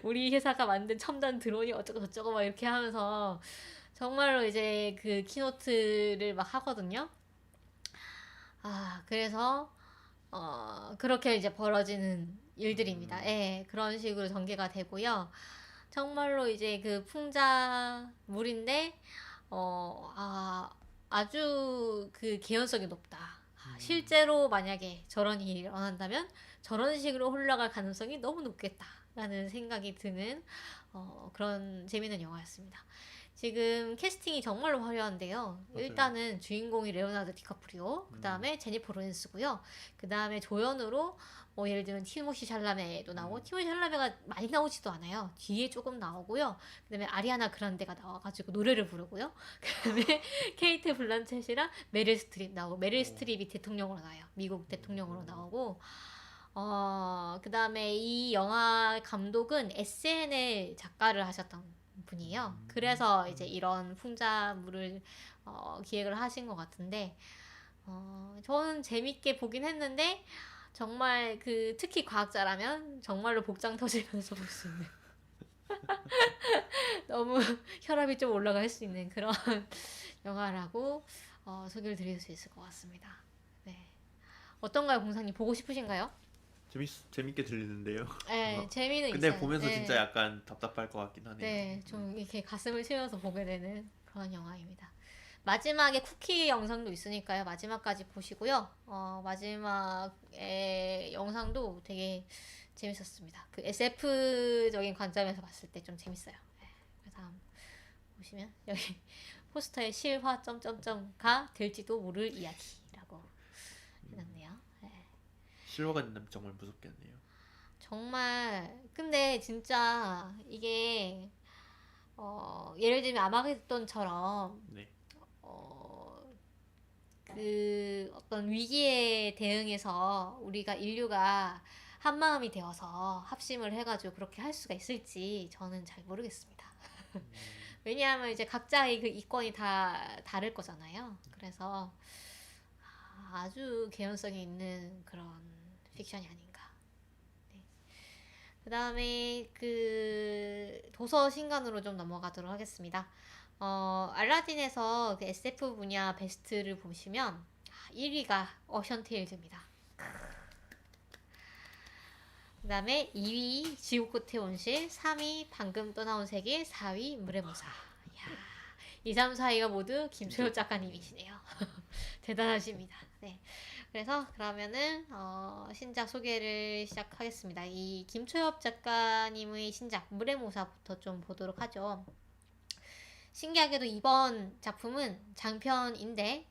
우리 회사가 만든 첨단 드론이 어쩌고 저쩌고 막 이렇게 하면서 정말로 이제 그 키노트를 막 하거든요. 그래서 그렇게 이제 벌어지는 일들입니다. 예, 그런 식으로 전개가 되고요. 정말로 이제 그 풍자물인데 아주 그 개연성이 높다. 실제로 만약에 저런 일이 일어난다면 저런 식으로 흘러갈 가능성이 너무 높겠다라는 생각이 드는 그런 재미있는 영화였습니다. 지금 캐스팅이 정말로 화려한데요. 맞아요. 일단은 주인공이 레오나르도 디카프리오, 그 다음에 제니퍼 로렌스고요. 그 다음에 조연으로 뭐 예를 들면 티모시 샬라메도 나오고 티모시 샬라메가 많이 나오지도 않아요. 뒤에 조금 나오고요. 그 다음에 아리아나 그란데가 나와가지고 노래를 부르고요. 그 다음에 케이트 블란쳇이랑 메릴 스트립 나오고 메릴 스트립이 대통령으로 나와요. 미국 대통령으로 나오고 그 다음에 이 영화 감독은 SNL 작가를 하셨던 분이에요. 그래서 이제 이런 풍자물을 기획을 하신 것 같은데 저는 재밌게 보긴 했는데 정말 그 특히 과학자라면 정말로 복장 터지면서 볼 수 있는 너무 혈압이 좀 올라갈 수 있는 그런 영화라고 소개를 드릴 수 있을 것 같습니다. 네. 어떤가요, 공사님? 보고 싶으신가요? 재밌게 들리는데요. 네, 재미는 근데 있어요. 보면서 네. 진짜 약간 답답할 것 같긴 하네요. 네, 좀 이렇게 가슴을 치면서 보게 되는 그런 영화입니다. 마지막에 쿠키 영상도 있으니까요. 마지막까지 보시고요. 마지막에 영상도 되게 재밌었습니다. 그 SF적인 관점에서 봤을 때 좀 재밌어요. 네, 그래서 한번 보시면 여기 포스터에 실화 점점점가 될지도 모를 이야기라고 해놨네요. 네. 실화가 된다면 정말 무섭겠네요. 정말 근데 진짜 이게 예를 들면 아마겟돈처럼 네. 그 어떤 위기에 대응해서 우리가 인류가 한 마음이 되어서 합심을 해가지고 그렇게 할 수가 있을지 저는 잘 모르겠습니다. 왜냐하면 이제 각자의 그 이권이 다 다를 거잖아요. 그래서 아주 개연성이 있는 그런 픽션이 아닌가. 네. 그 다음에 그 도서 신간으로 좀 넘어가도록 하겠습니다. 알라딘에서 그 SF 분야 베스트를 보시면 1위가 어션테일즈입니다. 그 다음에 2위 지옥 끝에 온실, 3위 방금 떠나온 세계, 4위 물의 모사. 이야, 2, 3, 4위가 모두 김소엽 작가님이시네요. 대단하십니다. 네. 그래서 그러면은 신작 소개를 시작하겠습니다. 이 김초엽 작가님의 신작 물의 모사부터 좀 보도록 하죠. 신기하게도 이번 작품은 장편인데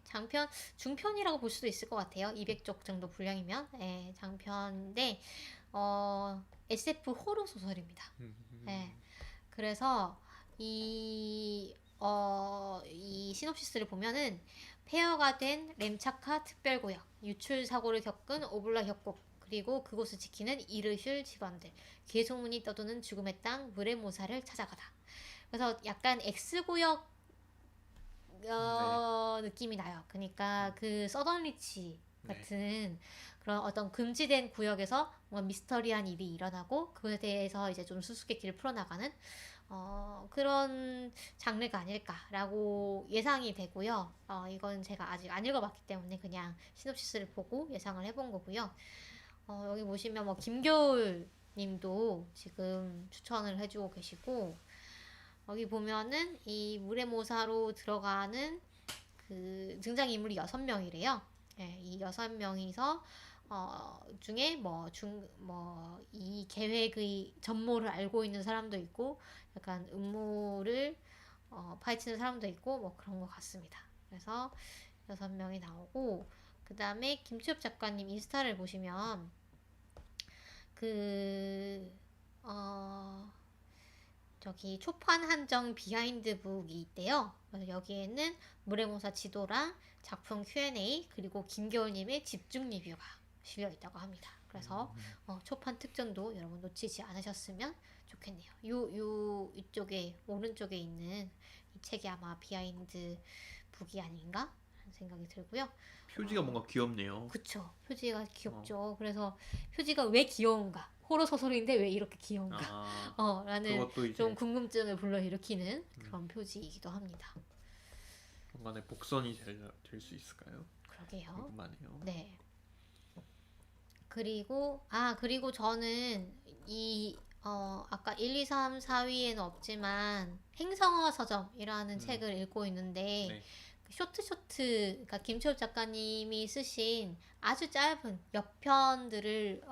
중편이라고 볼 수도 있을 것 같아요. 200쪽 정도 분량이면 장편인데 SF 호러 소설입니다. 그래서 이 시놉시스를 보면은 폐허가 된 렘차카 특별구역, 유출 사고를 겪은 오블라 협곡, 그리고 그곳을 지키는 이르슐 직원들, 귀의 소문이 떠도는 죽음의 땅 물의 모사를 찾아가다. 그래서 약간 X구역 느낌이 나요. 그러니까 그 서던리치 같은 그런 어떤 금지된 구역에서 뭔가 미스터리한 일이 일어나고 그에 대해서 이제 좀 수수께끼를 풀어나가는 그런 장르가 아닐까라고 예상이 되고요. 이건 제가 아직 안 읽어봤기 때문에 그냥 시놉시스를 보고 예상을 해본 거고요. 여기 보시면 뭐 김겨울 님도 지금 추천을 해주고 계시고, 여기 보면은 이 물의 모사로 들어가는 그 등장인물이 6명이래요. 예, 이 6명이서 중에 이 계획의 전모를 알고 있는 사람도 있고 약간 음모를 파헤치는 사람도 있고 뭐 그런 것 같습니다. 그래서 6명이 나오고, 그 다음에 김치엽 작가님 인스타를 보시면 저기 초판 한정 비하인드 북이 있대요. 그래서 여기에는 물의모사 지도랑 작품 Q&A 그리고 김겨울님의 집중 리뷰가 실려 있다고 합니다. 그래서 초판 특전도 여러분 놓치지 않으셨으면 좋겠네요. 이쪽에 오른쪽에 있는 이 책이 아마 비하인드 북이 아닌가 하는 생각이 들고요. 표지가 뭔가 귀엽네요. 그쵸. 표지가 귀엽죠. 그래서 표지가 왜 귀여운가? 호러 소설인데 왜 이렇게 귀여운가? 라는 좀 궁금증을 불러일으키는 그런 표지이기도 합니다. 중간에 복선이 될 수 있을까요? 그러게요. 궁금하네요. 네. 그리고 저는 이 아까 1, 2, 3, 4위에는 없지만 행성어 서점이라는 책을 읽고 있는데 쇼트, 그러니까 김초엽 작가님이 쓰신 아주 짧은 몇 편들을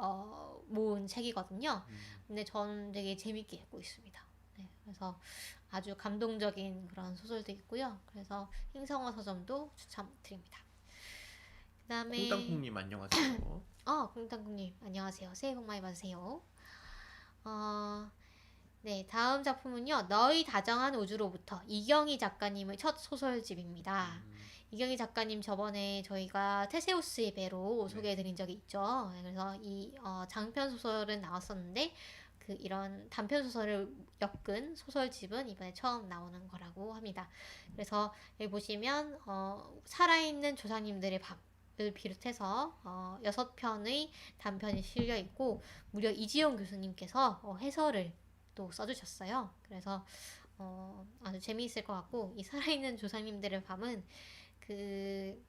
모은 책이거든요. 근데 저는 되게 재밌게 읽고 있습니다. 네, 그래서 아주 감동적인 그런 소설도 있고요. 그래서 행성어 서점도 추천드립니다. 그다음에 콩땅콩님 안녕하세요. 콩땅콩님 안녕하세요. 새해 복 많이 받으세요. 네, 다음 작품은요. 너의 다정한 우주로부터 이경희 작가님의 첫 소설집입니다. 이경희 작가님 저번에 저희가 테세우스의 배로 소개해드린 적이 있죠. 그래서 이 장편 소설은 나왔었는데 이런 단편 소설을 엮은 소설집은 이번에 처음 나오는 거라고 합니다. 그래서 여기 보시면 살아있는 조상님들의 밤을 비롯해서 6편의 단편이 실려 있고 무려 이지용 교수님께서 해설을 또 써주셨어요. 그래서 아주 재미있을 것 같고, 이 살아있는 조상님들의 밤은 그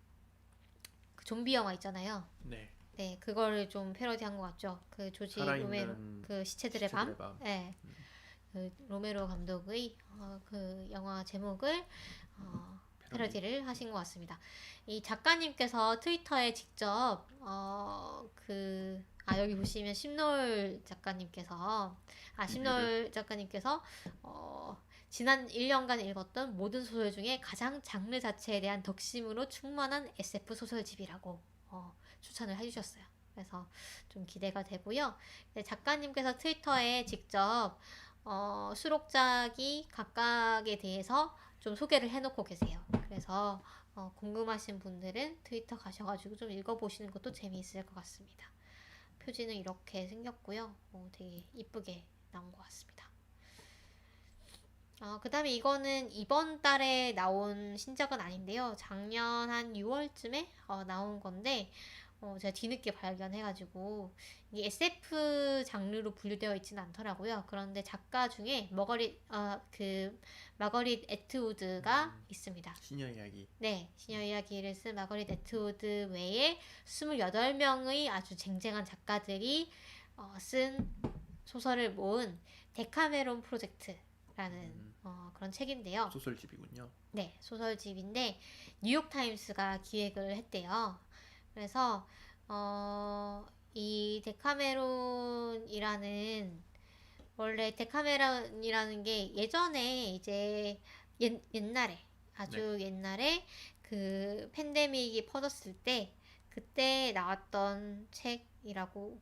좀비 영화 있잖아요. 네. 네, 그거를 좀 패러디한 것 같죠. 그 조지 로메로 그 시체들의 밤. 네. 그 로메로 감독의 그 영화 제목을 패러디를 하신 것 같습니다. 이 작가님께서 트위터에 직접 여기 보시면 심노을 작가님께서 지난 1년간 읽었던 모든 소설 중에 가장 장르 자체에 대한 덕심으로 충만한 SF 소설집이라고 추천을 해주셨어요. 그래서 좀 기대가 되고요. 네, 작가님께서 트위터에 직접 수록작이 각각에 대해서 좀 소개를 해놓고 계세요. 그래서 궁금하신 분들은 트위터 가셔가지고 좀 읽어보시는 것도 재미있을 것 같습니다. 표지는 이렇게 생겼고요. 되게 이쁘게 나온 것 같습니다. 그 다음에 이거는 이번 달에 나온 신작은 아닌데요. 작년 한 6월쯤에 나온 건데 제가 뒤늦게 발견해가지고 이게 SF 장르로 분류되어 있지는 않더라고요. 그런데 작가 중에 마거릿 애트우드가 있습니다. 시녀 이야기. 네, 시녀 이야기를 쓴 마거릿 애트우드 외에 28명의 아주 쟁쟁한 작가들이 쓴 소설을 모은 데카메론 프로젝트라는 그런 책인데요. 소설집이군요. 네, 소설집인데 뉴욕타임스가 기획을 했대요. 그래서 이 원래 데카메론이라는 게 예전에 이제 옛날에 아주 옛날에 그 팬데믹이 퍼졌을 때 그때 나왔던 책이라고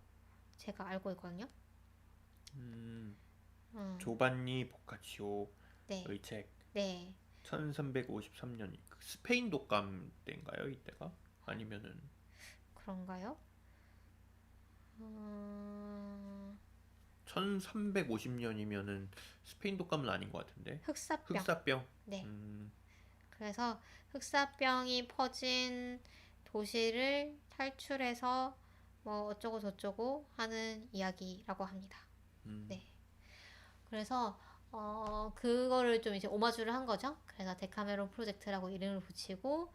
제가 알고 있거든요. 조반니 보카치오의 네. 책. 네. 1353년 스페인 독감 때인가요? 이때가? 아니면은 그런가요? 1350년이면은 스페인 독감은 아닌 것 같은데. 흑사병. 네. 그래서 흑사병이 퍼진 도시를 탈출해서 뭐 어쩌고 저쩌고 하는 이야기라고 합니다. 네. 그래서 그거를 좀 이제 오마주를 한 거죠. 그래서 데카메론 프로젝트라고 이름을 붙이고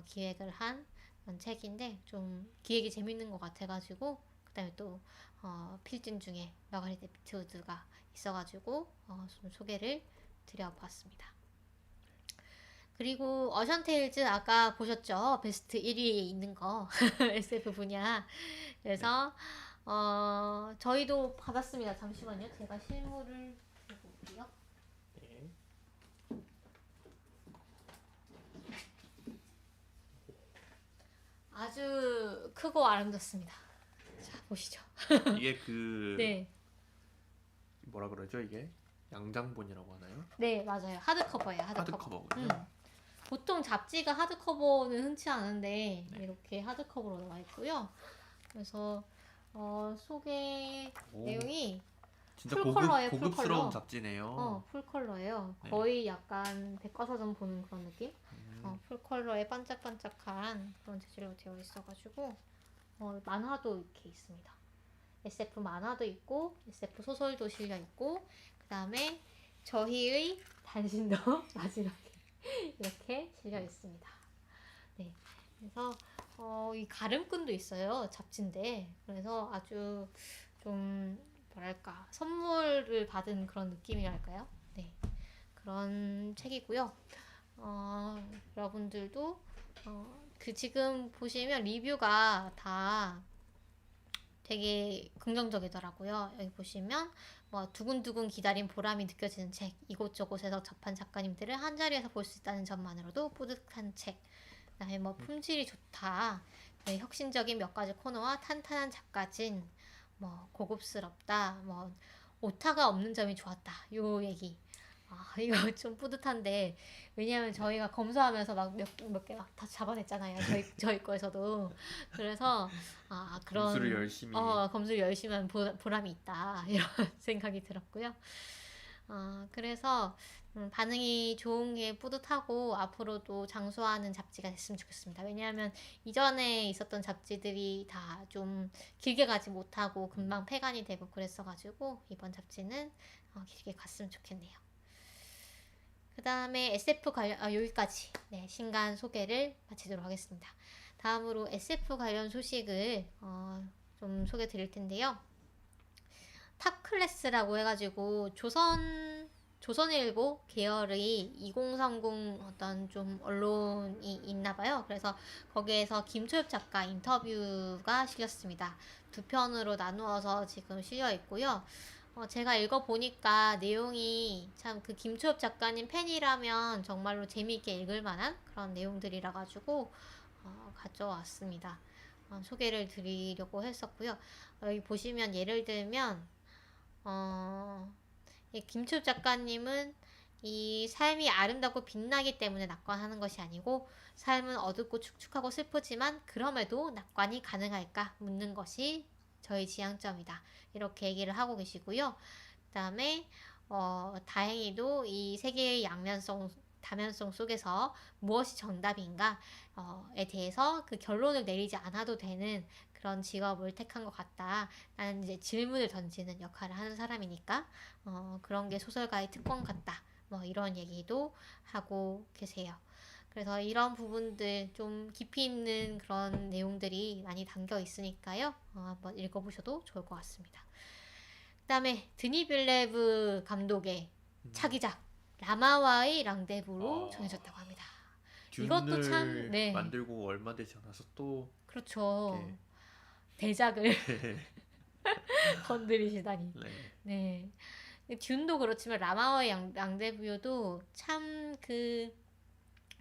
기획을 한 그런 책인데 좀 기획이 재밌는 것 같아가지고 그다음에 또 필진 중에 마가렛 애트우드가 있어가지고 좀 소개를 드려봤습니다. 그리고 어션테일즈 아까 보셨죠? 베스트 1위에 있는 거 SF 분야. 그래서 저희도 받았습니다. 잠시만요. 제가 실물을 보고 올게요. 네. 아주 크고 아름답습니다. 자, 보시죠. 이게 네. 뭐라 그러죠? 이게 양장본이라고 하나요? 네, 맞아요. 하드커버예요. 하드커버군요. 보통 잡지가 하드커버는 흔치 않은데 이렇게 하드커버로 나와 있고요. 그래서 소개 내용이 진짜 풀컬러예요. 고급스러운 잡지네요. 풀컬러예요. 거의 약간 백과사전 보는 그런 느낌? 풀컬러에 반짝반짝한 그런 재질로 되어 있어가지고 만화도 이렇게 있습니다. SF 만화도 있고 SF 소설도 실려 있고 그 다음에 저희의 단신도 마지막에 이렇게 실려 있습니다. 네, 그래서 이 가름끈도 있어요. 잡지인데 그래서 아주 좀 뭐랄까 선물을 받은 그런 느낌이랄까요? 네, 그런 책이고요. 여러분들도 지금 보시면 리뷰가 다 되게 긍정적이더라고요. 여기 보시면 뭐 두근두근 기다린 보람이 느껴지는 책, 이곳저곳에서 접한 작가님들을 한자리에서 볼 수 있다는 점만으로도 뿌듯한 책, 그다음에 뭐 품질이 좋다, 네, 혁신적인 몇 가지 코너와 탄탄한 작가진, 뭐 고급스럽다, 뭐 오타가 없는 점이 좋았다, 요 얘기. 이거 좀 뿌듯한데 왜냐면 저희가 검수하면서 막 몇 개 막 다 잡아냈잖아요. 저희 거에서도. 그래서 그런 검수를 열심히 한 보람이 있다 이런 생각이 들었고요. 그래서 반응이 좋은 게 뿌듯하고 앞으로도 장수하는 잡지가 됐으면 좋겠습니다. 왜냐하면 이전에 있었던 잡지들이 다 좀 길게 가지 못하고 금방 폐간이 되고 그랬어가지고 이번 잡지는 길게 갔으면 좋겠네요. 그 다음에 SF 여기까지 신간 소개를 마치도록 하겠습니다. 다음으로 SF 관련 소식을 좀 소개 드릴 텐데요. 탑클래스라고 해가지고 조선일보 계열의 2030 어떤 좀 언론이 있나봐요. 그래서 거기에서 김초엽 작가 인터뷰가 실렸습니다. 두 편으로 나누어서 지금 실려 있고요. 제가 읽어보니까 내용이 참 그 김초엽 작가님 팬이라면 정말로 재미있게 읽을 만한 그런 내용들이라 가지고 가져왔습니다. 소개를 드리려고 했었고요. 여기 보시면 예를 들면 김초엽 작가님은 이 삶이 아름답고 빛나기 때문에 낙관하는 것이 아니고 삶은 어둡고 축축하고 슬프지만 그럼에도 낙관이 가능할까 묻는 것이 저희 지향점이다. 이렇게 얘기를 하고 계시고요. 그 다음에 다행히도 이 세계의 다면성 속에서 무엇이 정답인가에 대해서 그 결론을 내리지 않아도 되는 그런 직업을 택한 것 같다. 나는 이제 질문을 던지는 역할을 하는 사람이니까 그런 게 소설가의 특권 같다. 뭐 이런 얘기도 하고 계세요. 그래서 이런 부분들 좀 깊이 있는 그런 내용들이 많이 담겨 있으니까요. 한번 읽어보셔도 좋을 것 같습니다. 그 다음에 드니 빌레브 감독의 차기작 라마와의 랑데부로 정해졌다고 합니다. 이것도 참 만들고 얼마 되지 않아서 또 그렇죠. 대작을 건드리시다니. 네. 듄도 그렇지만 라마와의 랑데부도 참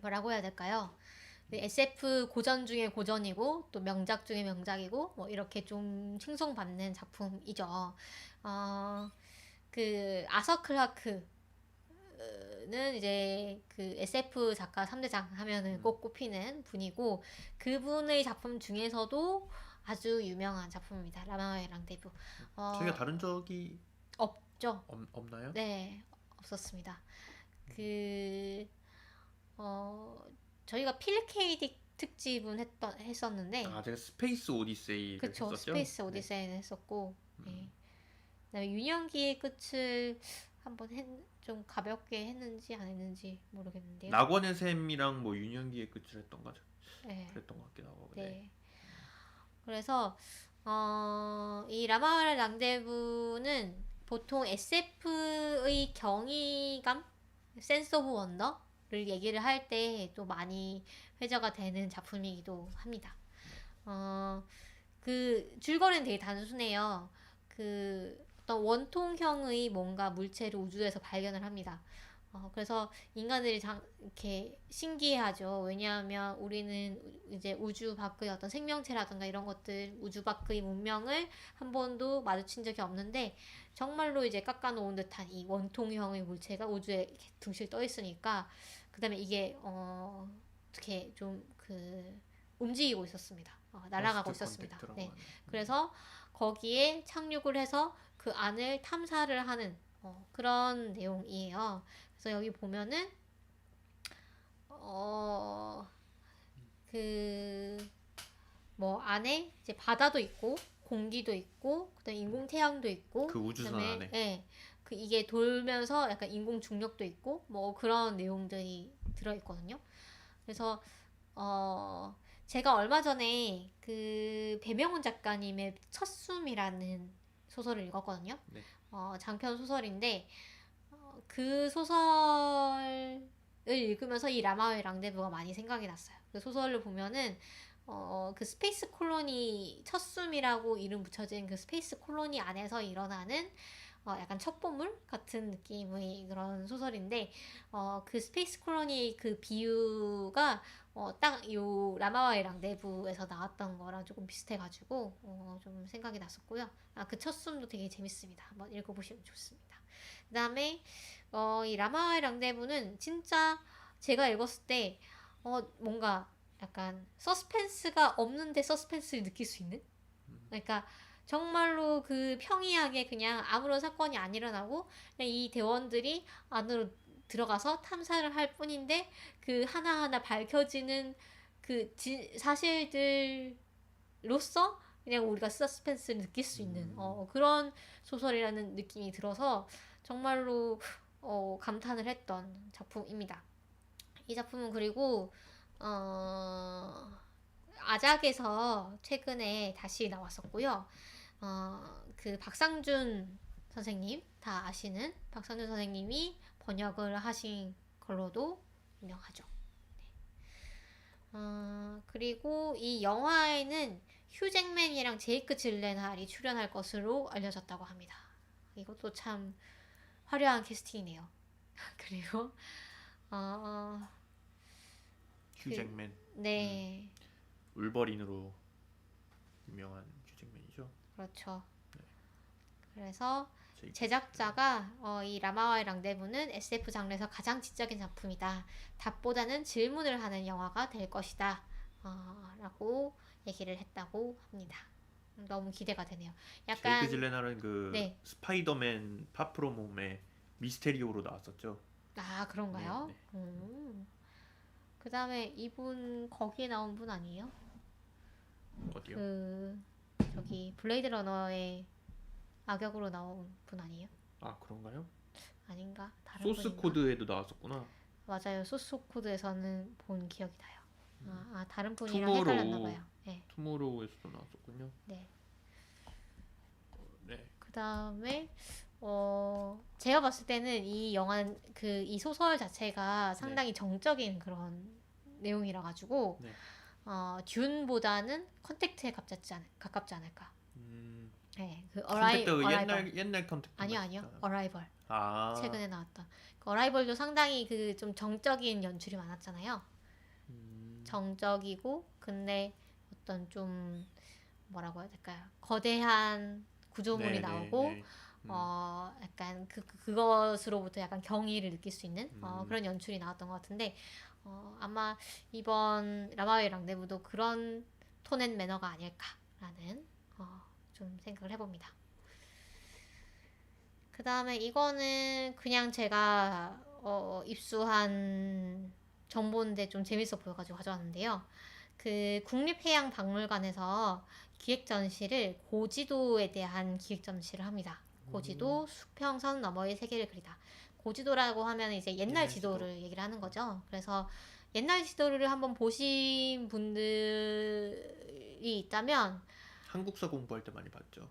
뭐라고 해야 될까요? SF 고전 중에 고전이고 또 명작 중에 명작이고 뭐 이렇게 좀 칭송받는 작품이죠. 그 아서 클라크는 이제 그 SF 작가 3대장 하면은 꼭 꼽히는 분이고 그분의 작품 중에서도 아주 유명한 작품입니다. 라마와의 랑데부. 저희가 다룬 적이 없죠. 없나요? 네, 없었습니다. 저희가 필케이딕 특집은 했었는데 제가 스페이스 오디세이를 그쵸, 했었죠? 스페이스 오디세이는 했었고 그다음에 유년기의 끝을 한번 좀 가볍게 했는지 안 했는지 모르겠는데요. 낙원의 샘이랑 뭐 유년기의 끝을 했던 거죠. 그랬던 것 같기도 하고. 네. 그래서 이 라마와의 랑데부는 보통 SF의 경이감, 센스 오브 원더를 얘기를 할 때 또 많이 회자가 되는 작품이기도 합니다. 그 줄거리는 되게 단순해요. 어떤 원통형의 뭔가 물체를 우주에서 발견을 합니다. 그래서 인간들이 이렇게 신기해하죠. 왜냐하면 우리는 이제 우주 밖의 어떤 생명체라든가 이런 것들, 우주 밖의 문명을 한 번도 마주친 적이 없는데 정말로 이제 깎아놓은 듯한 이 원통형의 물체가 우주에 이렇게 둥실 떠 있으니까 그 다음에 이게 어떻게 좀 움직이고 있었습니다. 날아가고 있었습니다. 네. 그래서 거기에 착륙을 해서 그 안을 탐사를 하는 그런 내용이에요. 그래서 여기 보면은 뭐 안에 이제 바다도 있고 공기도 있고 그다음에 인공 태양도 있고 그 우주선 안에 네, 이게 돌면서 약간 인공 중력도 있고 뭐 그런 내용들이 들어 있거든요. 그래서 제가 얼마 전에 그 배명훈 작가님의 첫숨이라는 소설을 읽었거든요. 네. 장편 소설인데 그 소설을 읽으면서 이 라마와의 랑데부가 많이 생각이 났어요. 그 소설을 보면은 그 스페이스 콜로니 첫숨이라고 이름 붙여진 그 스페이스 콜로니 안에서 일어나는 약간 첩보물 같은 느낌의 그런 소설인데 그 스페이스 콜로니 그 비유가 딱 요 라마와의 랑데부에서 나왔던 거랑 조금 비슷해가지고 좀 생각이 났었고요. 그 첫숨도 되게 재밌습니다. 한번 읽어보시면 좋습니다. 그 다음에 이 라마와의 랑데부는 진짜 제가 읽었을 때 뭔가 약간 서스펜스가 없는데 서스펜스를 느낄 수 있는? 그러니까 정말로 그 평이하게 그냥 아무런 사건이 안 일어나고 그냥 이 대원들이 안으로 들어가서 탐사를 할 뿐인데 그 하나하나 밝혀지는 그 사실들로서 그냥 우리가 서스펜스를 느낄 수 있는 그런 소설이라는 느낌이 들어서 정말로 감탄을 했던 작품입니다. 이 작품은 그리고 아작에서 최근에 다시 나왔었고요. 그 박상준 선생님, 다 아시는 박상준 선생님이 번역을 하신 걸로도 유명하죠. 그리고 이 영화에는 휴 잭맨이랑 제이크 질렌할이 출연할 것으로 알려졌다고 합니다. 이것도 참 화려한 캐스팅이네요. 그리고 휴 잭맨. 네. 울버린으로 유명한 휴 잭맨이죠. 그렇죠. 네. 그래서 제작자가 이 라마와의 랑데부는 SF 장르에서 가장 지적인 작품이다. 답보다는 질문을 하는 영화가 될 것이다. 라고 얘기를 했다고 합니다. 너무 기대가 되네요. 약간 제이크 질렌할은 그 네. 스파이더맨 파프로몸의 미스테리오로 나왔었죠. 아 그런가요? 네, 네. 그 다음에 이분 거기에 나온 분 아니에요? 어디요? 그 저기 블레이드 러너의 악역으로 나온 분 아니에요? 아 그런가요? 아닌가? 다른 소스 분인가? 코드에도 나왔었구나. 맞아요. 소스 코드에서는 본 기억이 나요. 다른 분이랑 헷갈렸나 봐요. 네. 투모로우에서도 나왔었군요. 네. 네. 그 다음에 제가 봤을 때는 이 영화는 이 소설 자체가 상당히 네. 정적인 그런 내용이라 가지고 네. 듄보다는 컨택트에 가깝지 않을까. 네, 그 옛날 컨택트. 아니요. 어라이벌. 최근에 나왔던. 그 어라이벌도 상당히 그 좀 정적인 연출이 많았잖아요. 정적이고 근데 어떤 좀 뭐라고 해야 될까요? 거대한 구조물이 나오고 약간 그것으로부터 약간 경의를 느낄 수 있는 그런 연출이 나왔던 것 같은데 아마 이번 라마웨이 랑데부도 그런 톤 앤 매너가 아닐까라는 좀 생각을 해봅니다. 그 다음에 이거는 그냥 제가 입수한 정보인데 좀 재밌어 보여가지고 가져왔는데요. 그 국립해양박물관에서 기획전시를 고지도에 대한 기획전시를 합니다. 고지도 수평선 너머의 세계를 그리다. 고지도라고 하면 이제 옛날 지도를 얘기를 하는 거죠. 그래서 옛날 지도를 한번 보신 분들이 있다면 한국사 공부할 때 많이 봤죠.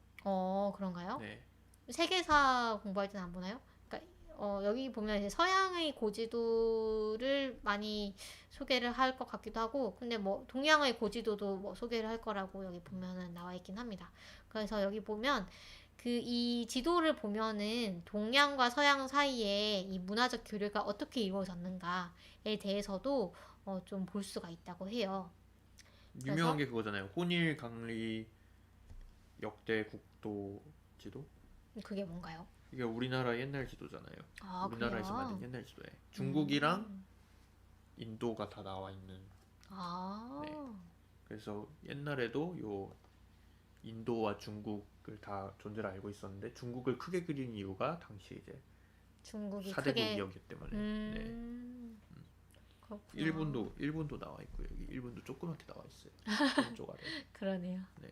그런가요? 네. 세계사 공부할 때는 안 보나요? 그러니까 여기 보면 이제 서양의 고지도를 많이 소개를 할 것 같기도 하고, 근데 뭐 동양의 고지도도 뭐 소개를 할 거라고 여기 보면은 나와 있긴 합니다. 그래서 여기 보면 이 지도를 보면은 동양과 서양 사이에 이 문화적 교류가 어떻게 이루어졌는가에 대해서도 좀 볼 수가 있다고 해요. 유명한 게 그거잖아요. 혼일 강리 역대 국도 지도? 그게 뭔가요? 이게 우리나라 옛날 지도잖아요. 우리나라에서 그래요? 만든 옛날 지도에 중국이랑 인도가 다 나와 있는. 네. 그래서 옛날에도 요 인도와 중국을 다 존재를 알고 있었는데 중국을 크게 그린 이유가 당시 이제 중국이 사대국이었기 때문에. 네. 그렇구나. 일본도 나와 있고요. 여기 일본도 조그맣게 나와 있어요. 왼쪽 아래. 그러네요. 네.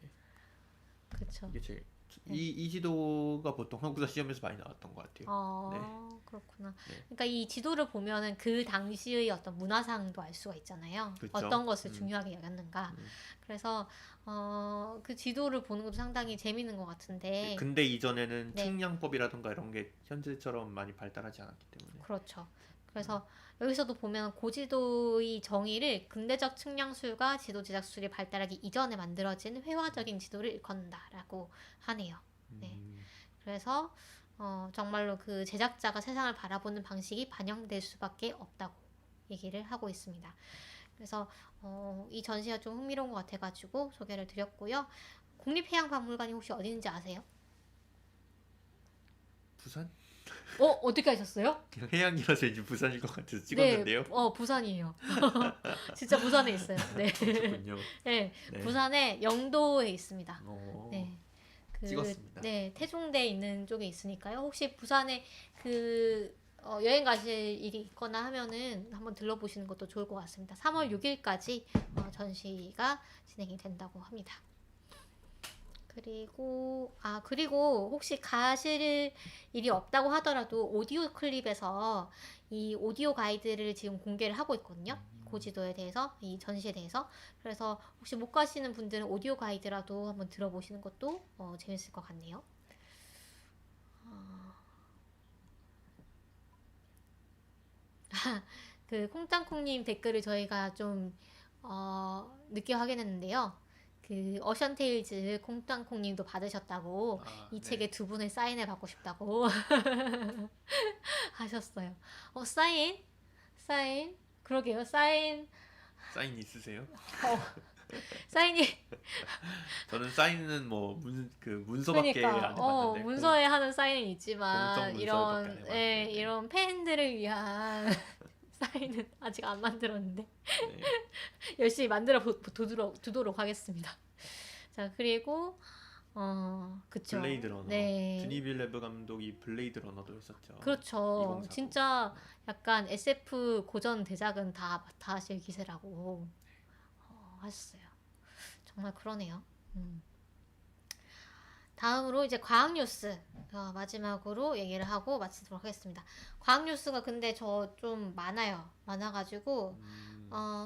그렇죠. 이게 제일 이 지도가 보통 한국사 시험에서 많이 나왔던 것 같아요. 네. 그렇구나. 네. 그러니까 이 지도를 보면은 그 당시의 어떤 문화상도 알 수가 있잖아요. 그렇죠? 어떤 것을 중요하게 여겼는가. 그래서 그 지도를 보는 것도 상당히 재밌는 것 같은데. 근데 이전에는 측량법이라든가 이런 게 현재처럼 많이 발달하지 않았기 때문에. 그렇죠. 그래서 여기서도 보면 고지도의 정의를 근대적 측량술과 지도 제작술이 발달하기 이전에 만들어진 회화적인 지도를 일컫는다라고 하네요. 네. 그래서 정말로 그 제작자가 세상을 바라보는 방식이 반영될 수밖에 없다고 얘기를 하고 있습니다. 그래서 이 전시가 좀 흥미로운 것 같아가지고 소개를 드렸고요. 국립해양박물관이 혹시 어딘지 아세요? 부산? 어떻게 하셨어요? 그냥 해양이라서 이제 부산일 것 같아서 찍었는데요. 네, 부산이에요. 진짜 부산에 있어요. 네. 그렇군요. 네, 부산의 영도에 있습니다. 네. 찍었습니다. 네, 태종대에 있는 쪽에 있으니까요. 혹시 부산에 여행 가실 일이 있거나 하면은 한번 들러보시는 것도 좋을 것 같습니다. 3월 6일까지 전시가 진행이 된다고 합니다. 그리고 혹시 가실 일이 없다고 하더라도 오디오 클립에서 이 오디오 가이드를 지금 공개를 하고 있거든요. 고지도에 대해서, 이 전시에 대해서. 그래서 혹시 못 가시는 분들은 오디오 가이드라도 한번 들어보시는 것도 재밌을 것 같네요. 그 콩땅콩님 댓글을 저희가 좀 늦게 확인했는데요. 그 어션테일즈 콩땅콩님도 받으셨다고, 이 네. 책에 두 분의 사인을 받고 싶다고 하셨어요. 사인? 그러게요. 사인 있으세요? 사인이 저는 사인은 뭐 문서밖에 그러니까 안 해봤는데 문서에 하는 사인은 있지만 공적 문서밖에 안 해봤는데 이런 팬들을 위한 사인은 아직 안 만들었는데 네. 열심히 만들어 두도록 하겠습니다. 자, 그리고 그쵸. 블레이드 러너. 네. 드니 빌레브 감독이 블레이드 러너도 했었죠. 그렇죠. 2049. 진짜 약간 SF 고전 대작은 다 맡아 하실 기세라고 하셨어요. 정말 그러네요. 다음으로 이제 과학 뉴스 마지막으로 얘기를 하고 마치도록 하겠습니다. 과학 뉴스가 근데 저 좀 많아가지고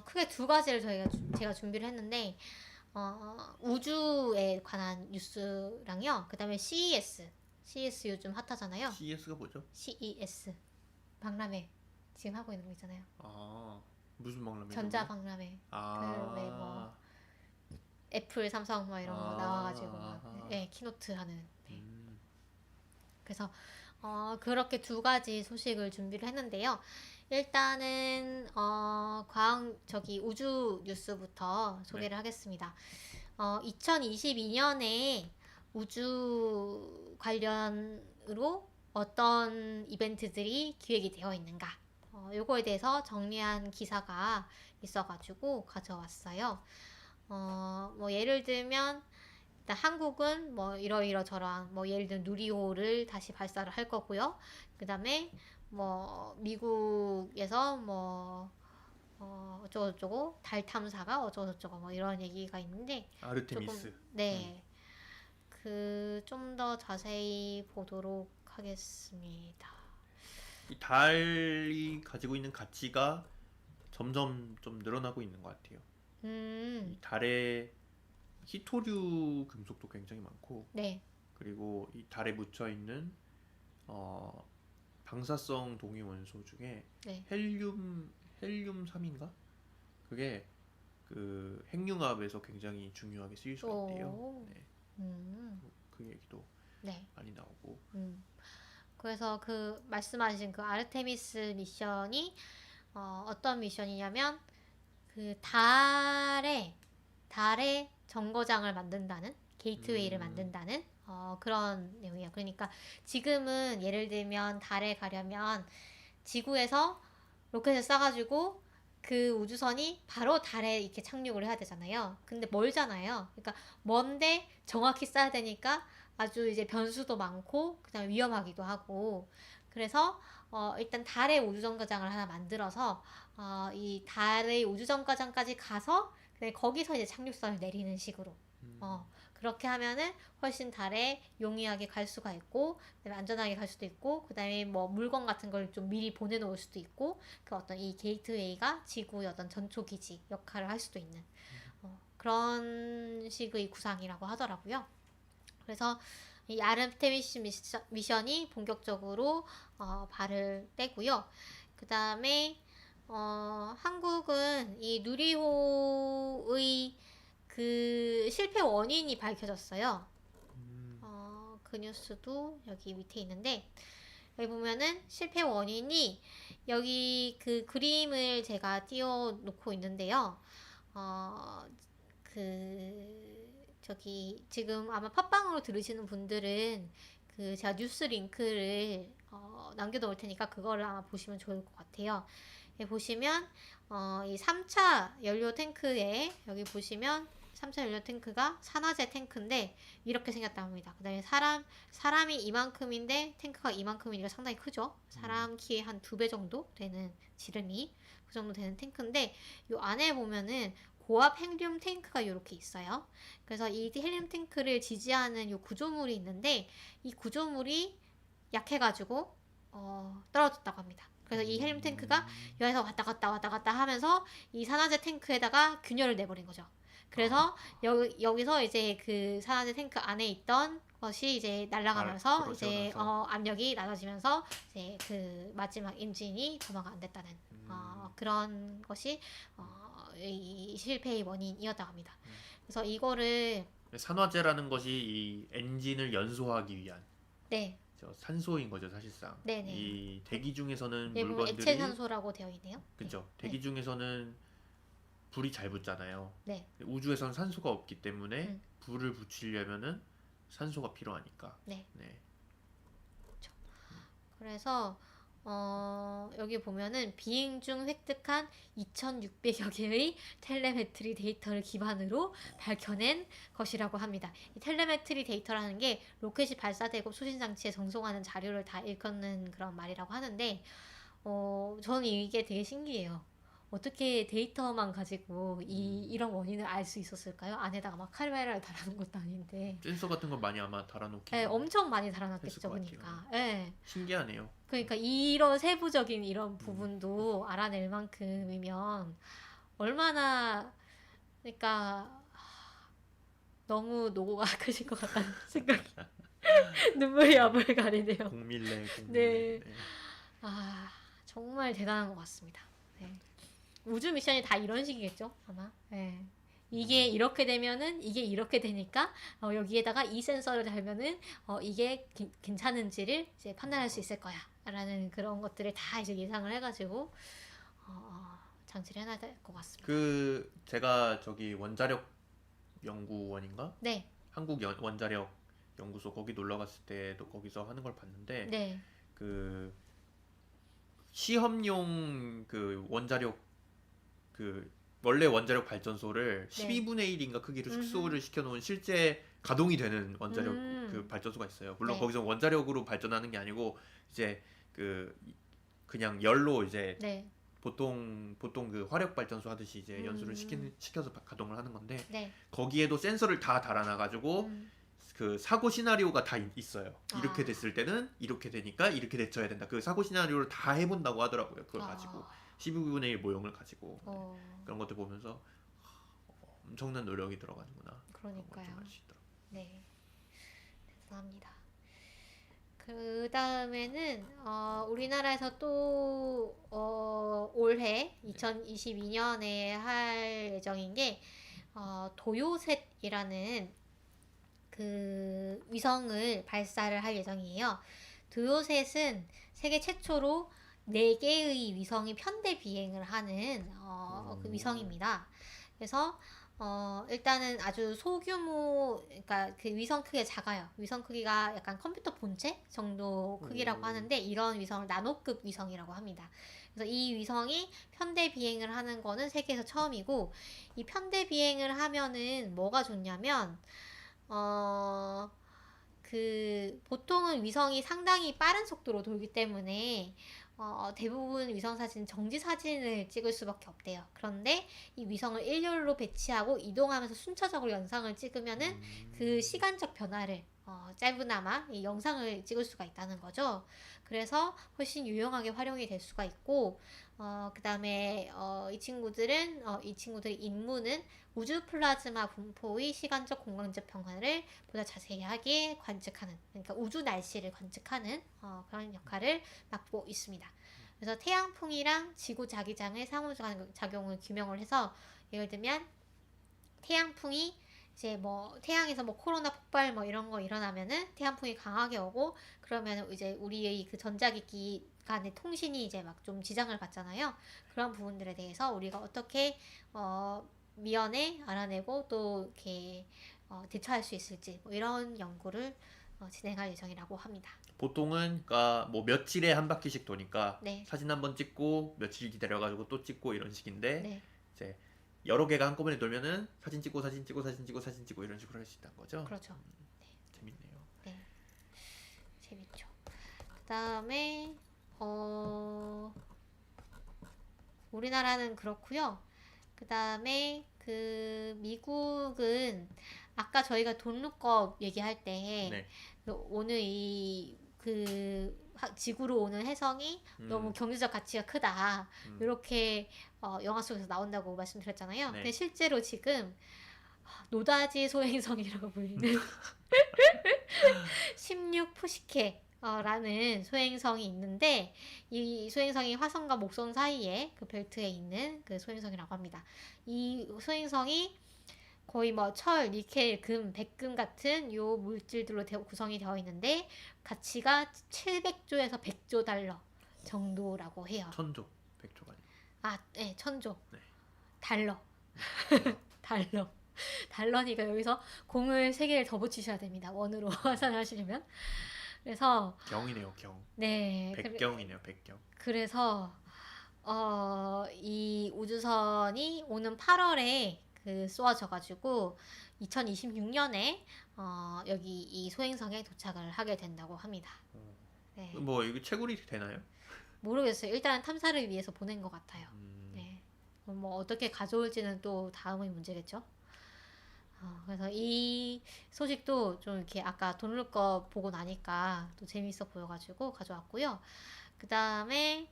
크게 두 가지를 제가 준비를 했는데 우주에 관한 뉴스랑요. 그 다음에 CES 요즘 핫하잖아요. CES가 뭐죠? CES 박람회 지금 하고 있는 거 있잖아요. 무슨 박람회? 전자박람회. 왜 뭐 애플, 삼성 뭐 이런 거 나와가지고 키노트 하는. 네. 그래서 그렇게 두 가지 소식을 준비를 했는데요. 일단은 우주 뉴스부터 소개를 하겠습니다. 2022년에 우주 관련으로 어떤 이벤트들이 기획이 되어 있는가, 요거에 대해서 정리한 기사가 있어가지고 가져왔어요. 뭐 예를 들면 일단 한국은 뭐 이러저러한 뭐 예를 들면 누리호를 다시 발사를 할 거고요. 그 다음에 뭐 미국에서 뭐 어쩌고저쩌고 달 탐사가 어쩌고저쩌고 뭐 이런 얘기가 있는데 아르테미스. 네. 그 좀 더 자세히 보도록 하겠습니다. 이 달이 가지고 있는 가치가 점점 좀 늘어나고 있는 것 같아요. 이 달에 히토류 금속도 굉장히 많고, 네. 그리고 이 달에 묻혀 있는 방사성 동위 원소 중에 네. 헬륨 3인가? 그게 그 핵융합에서 굉장히 중요하게 쓰일 수가 있대요. 네. 그 얘기도 많이 나오고. 그래서 그 말씀하신 그 아르테미스 미션이 어떤 미션이냐면 그 달에 정거장을 만든다는, 게이트웨이를 만든다는 그런 내용이에요. 그러니까 지금은 예를 들면 달에 가려면 지구에서 로켓을 쏴가지고 그 우주선이 바로 달에 이렇게 착륙을 해야 되잖아요. 근데 멀잖아요. 그러니까 먼데 정확히 쏴야 되니까 아주 이제 변수도 많고 그다음에 위험하기도 하고. 그래서 일단 달에 우주정거장을 하나 만들어서 이 달의 우주정거장까지 가서 거기서 이제 착륙선을 내리는 식으로 그렇게 하면은 훨씬 달에 용이하게 갈 수가 있고, 그다음에 안전하게 갈 수도 있고, 그다음에 뭐 물건 같은 걸 좀 미리 보내놓을 수도 있고, 그 어떤 이 게이트웨이가 지구의 어떤 전초 기지 역할을 할 수도 있는 그런 식의 구상이라고 하더라고요. 그래서 이 아르테미스 미션이 본격적으로 발을 떼고요. 그 다음에 한국은 이 누리호의 그 실패 원인이 밝혀졌어요. 그 뉴스도 여기 밑에 있는데, 여기 보면은 실패 원인이 여기 그 그림을 제가 띄워 놓고 있는데요. 저기 지금 아마 팟빵으로 들으시는 분들은 그 제가 뉴스 링크를 남겨놓을 테니까 그거를 아마 보시면 좋을 것 같아요. 여기 보시면 이 3차 연료 탱크에, 여기 보시면 3차 연료 탱크가 산화제 탱크인데 이렇게 생겼다고 합니다. 그 다음에 사람이 이만큼인데 탱크가 이만큼이니까 상당히 크죠. 사람 키의 한 2배 정도 되는, 지름이 그 정도 되는 탱크인데, 요 안에 보면은 고압 헬륨 탱크가 이렇게 있어요. 그래서 이 헬륨 탱크를 지지하는 요 구조물이 있는데, 이 구조물이 약해가지고 떨어졌다고 합니다. 그래서 이 헬륨 탱크가 여기서 왔다 갔다 하면서 이 산화제 탱크에다가 균열을 내버린 거죠. 그래서 여기서 이제 그 산화제 탱크 안에 있던 것이 이제 날아가면서 이제 압력이 낮아지면서 이제 그 마지막 엔진이 점화가 안 됐다는 그런 것이 이 실패의 원인이었다고 합니다. 그래서 이거를 산화제라는 것이 이 엔진을 연소하기 위한 네. 산소인 거죠, 사실상. 네네. 이 대기 중에서는 네, 물건들이 액체 산소라고 되어 있네요. 그렇죠. 대기 중에서는 불이 잘 붙잖아요. 네. 우주에서는 산소가 없기 때문에 불을 붙이려면은 산소가 필요하니까. 네. 그렇죠. 그래서 여기 보면은 비행 중 획득한 2,600여 개의 텔레메트리 데이터를 기반으로 밝혀낸 것이라고 합니다. 이 텔레메트리 데이터라는 게 로켓이 발사되고 수신 장치에 전송하는 자료를 다 일컫는 그런 말이라고 하는데 저는 이게 되게 신기해요. 어떻게 데이터만 가지고 이런 원인을 알 수 있었을까요? 안에다가 막 카메라를 달아놓은 것도 아닌데. 센서 같은 거 많이 아마 달아놓기. 네, 엄청 많이 달아놨겠죠, 그러니까. 네. 신기하네요. 그러니까 이런 세부적인 이런 부분도 알아낼 만큼이면 얼마나 그러니까 너무 노고가 크실 것 같다는 생각이 눈물이 앞을 가리네요. 공밀레. 네. 정말 대단한 것 같습니다. 네. 우주 미션이 다 이런 식이겠죠, 아마. 네. 이게 이렇게 되면은 이게 이렇게 되니까 여기에다가 이 센서를 달면은 이게 괜찮은지를 이제 판단할 수 있을 거야라는 그런 것들을 다 이제 예상을 해가지고 장치를 해놔야 될 것 같습니다. 그 제가 저기 원자력 연구원인가? 네. 한국 원자력 연구소 거기 놀러 갔을 때도 거기서 하는 걸 봤는데 네. 그 시험용 그 원자력 그 원래 원자력 발전소를 12분의 1인가 크기로 축소를 시켜놓은 실제 가동이 되는 원자력 그 발전소가 있어요. 물론 네. 거기서 원자력으로 발전하는 게 아니고 이제 그냥 열로 이제 보통 그 화력 발전소 하듯이 이제 연소를 시켜서 가동을 하는 건데 거기에도 센서를 다 달아놔가지고 그 사고 시나리오가 다 있어요. 이렇게 됐을 때는 이렇게 되니까 이렇게 대처해야 된다. 그 사고 시나리오를 다 해본다고 하더라고요. 그걸 가지고 12분의 1 모형을 가지고 그런 것들 보면서 엄청난 노력이 들어가는구나. 그러니까요. 알 수 있더라고요. 네, 대단합니다. 그 다음에는 우리나라에서 또 올해 2022년에 할 예정인 게 도요셋이라는 그 위성을 발사를 할 예정이에요. 도요셋은 세계 최초로 4개의 위성이 편대 비행을 하는 그 위성입니다. 그래서 일단은 아주 소규모, 그러니까 그 위성 크기가 작아요. 위성 크기가 약간 컴퓨터 본체 정도 크기라고 하는데 이런 위성을 나노급 위성이라고 합니다. 그래서 이 위성이 편대 비행을 하는 거는 세계에서 처음이고, 이 편대 비행을 하면은 뭐가 좋냐면 그 보통은 위성이 상당히 빠른 속도로 돌기 때문에 대부분 위성 사진은 정지 사진을 찍을 수밖에 없대요. 그런데 이 위성을 일렬로 배치하고 이동하면서 순차적으로 영상을 찍으면은 그 시간적 변화를 짧으나마 이 영상을 찍을 수가 있다는 거죠. 그래서 훨씬 유용하게 활용이 될 수가 있고, 그 다음에 이 친구들의 임무는 우주 플라즈마 분포의 시간적 공간적 변화를 보다 자세하게 관측하는, 그러니까 우주 날씨를 관측하는 그런 역할을 맡고 있습니다. 그래서 태양풍이랑 지구 자기장의 상호작용을 규명을 해서, 예를 들면 태양풍이 이제 뭐 태양에서 뭐 코로나 폭발 뭐 이런 거 일어나면은 태양풍이 강하게 오고, 그러면 이제 우리의 그 전자기기 간의 통신이 이제 막 좀 지장을 받잖아요. 그런 부분들에 대해서 우리가 어떻게 미연에 알아내고 또 이렇게 대처할 수 있을지 뭐 이런 연구를 진행할 예정이라고 합니다. 보통은 그러니까 뭐 며칠에 한 바퀴씩 도니까 사진 한번 찍고 며칠 기다려가지고 또 찍고 이런 식인데 이제 여러 개가 한꺼번에 돌면은 사진 찍고 사진 찍고 사진 찍고 사진 찍고 이런 식으로 할 수 있다는 거죠. 그렇죠. 재밌네요. 네, 재밌죠. 그다음에 우리나라는 그렇고요. 그다음에 그 미국은 아까 저희가 돈룩업 얘기할 때 오늘 이 그 지구로 오는 혜성이 너무 경제적 가치가 크다. 이렇게 영화 속에서 나온다고 말씀드렸잖아요. 네. 근데 실제로 지금 노다지 소행성이라고 불리는 16 푸시케 라는 소행성이 있는데 이 소행성이 화성과 목성 사이에 그 벨트에 있는 그 소행성이라고 합니다. 이 소행성이 거의 뭐 철, 니켈, 금, 백금 같은 요 물질들로 구성이 되어 있는데 가치가 700조에서 100조 달러 정도라고 해요. 1000조, 100조가 아니고. 아, 네, 1000조. 네. 달러. 달러. 달러니까 여기서 공을 3개를 더 붙이셔야 됩니다. 원으로 환산하시려면. 그래서 경이네요, 경. 네. 백경이네요, 백경. 그래서 이 우주선이 오는 8월에 쏘아져가지고 2026년에 여기 이 소행성에 도착을 하게 된다고 합니다. 네. 뭐 이거 채굴이 되나요? 모르겠어요. 일단 탐사를 위해서 보낸 것 같아요. 네. 뭐 어떻게 가져올지는 또 다음의 문제겠죠. 그래서 이 소식도 좀 이렇게 아까 돈을 거 보고 나니까 또 재밌어 보여가지고 가져왔고요. 그 다음에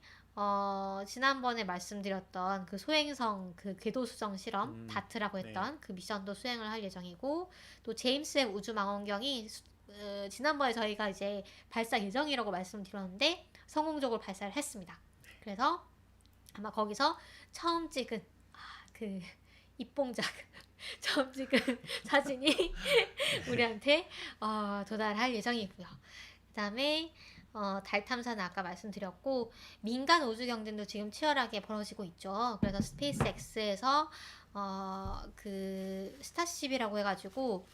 지난번에 말씀드렸던 그 소행성 그 궤도 수정 실험 다트라고 했던 네. 그 미션도 수행을 할 예정이고 또 제임스 웹 우주망원경이 지난번에 저희가 이제 발사 예정이라고 말씀드렸는데 성공적으로 발사를 했습니다. 그래서 아마 거기서 처음 찍은 그 입봉작 처음 찍은 사진이 우리한테 도달할 예정이고요. 그 다음에 달 탐사는 아까 말씀드렸고 민간 우주 경쟁도 지금 치열하게 벌어지고 있죠. 그래서 스페이스X에서 그 스타쉽이라고 해가지고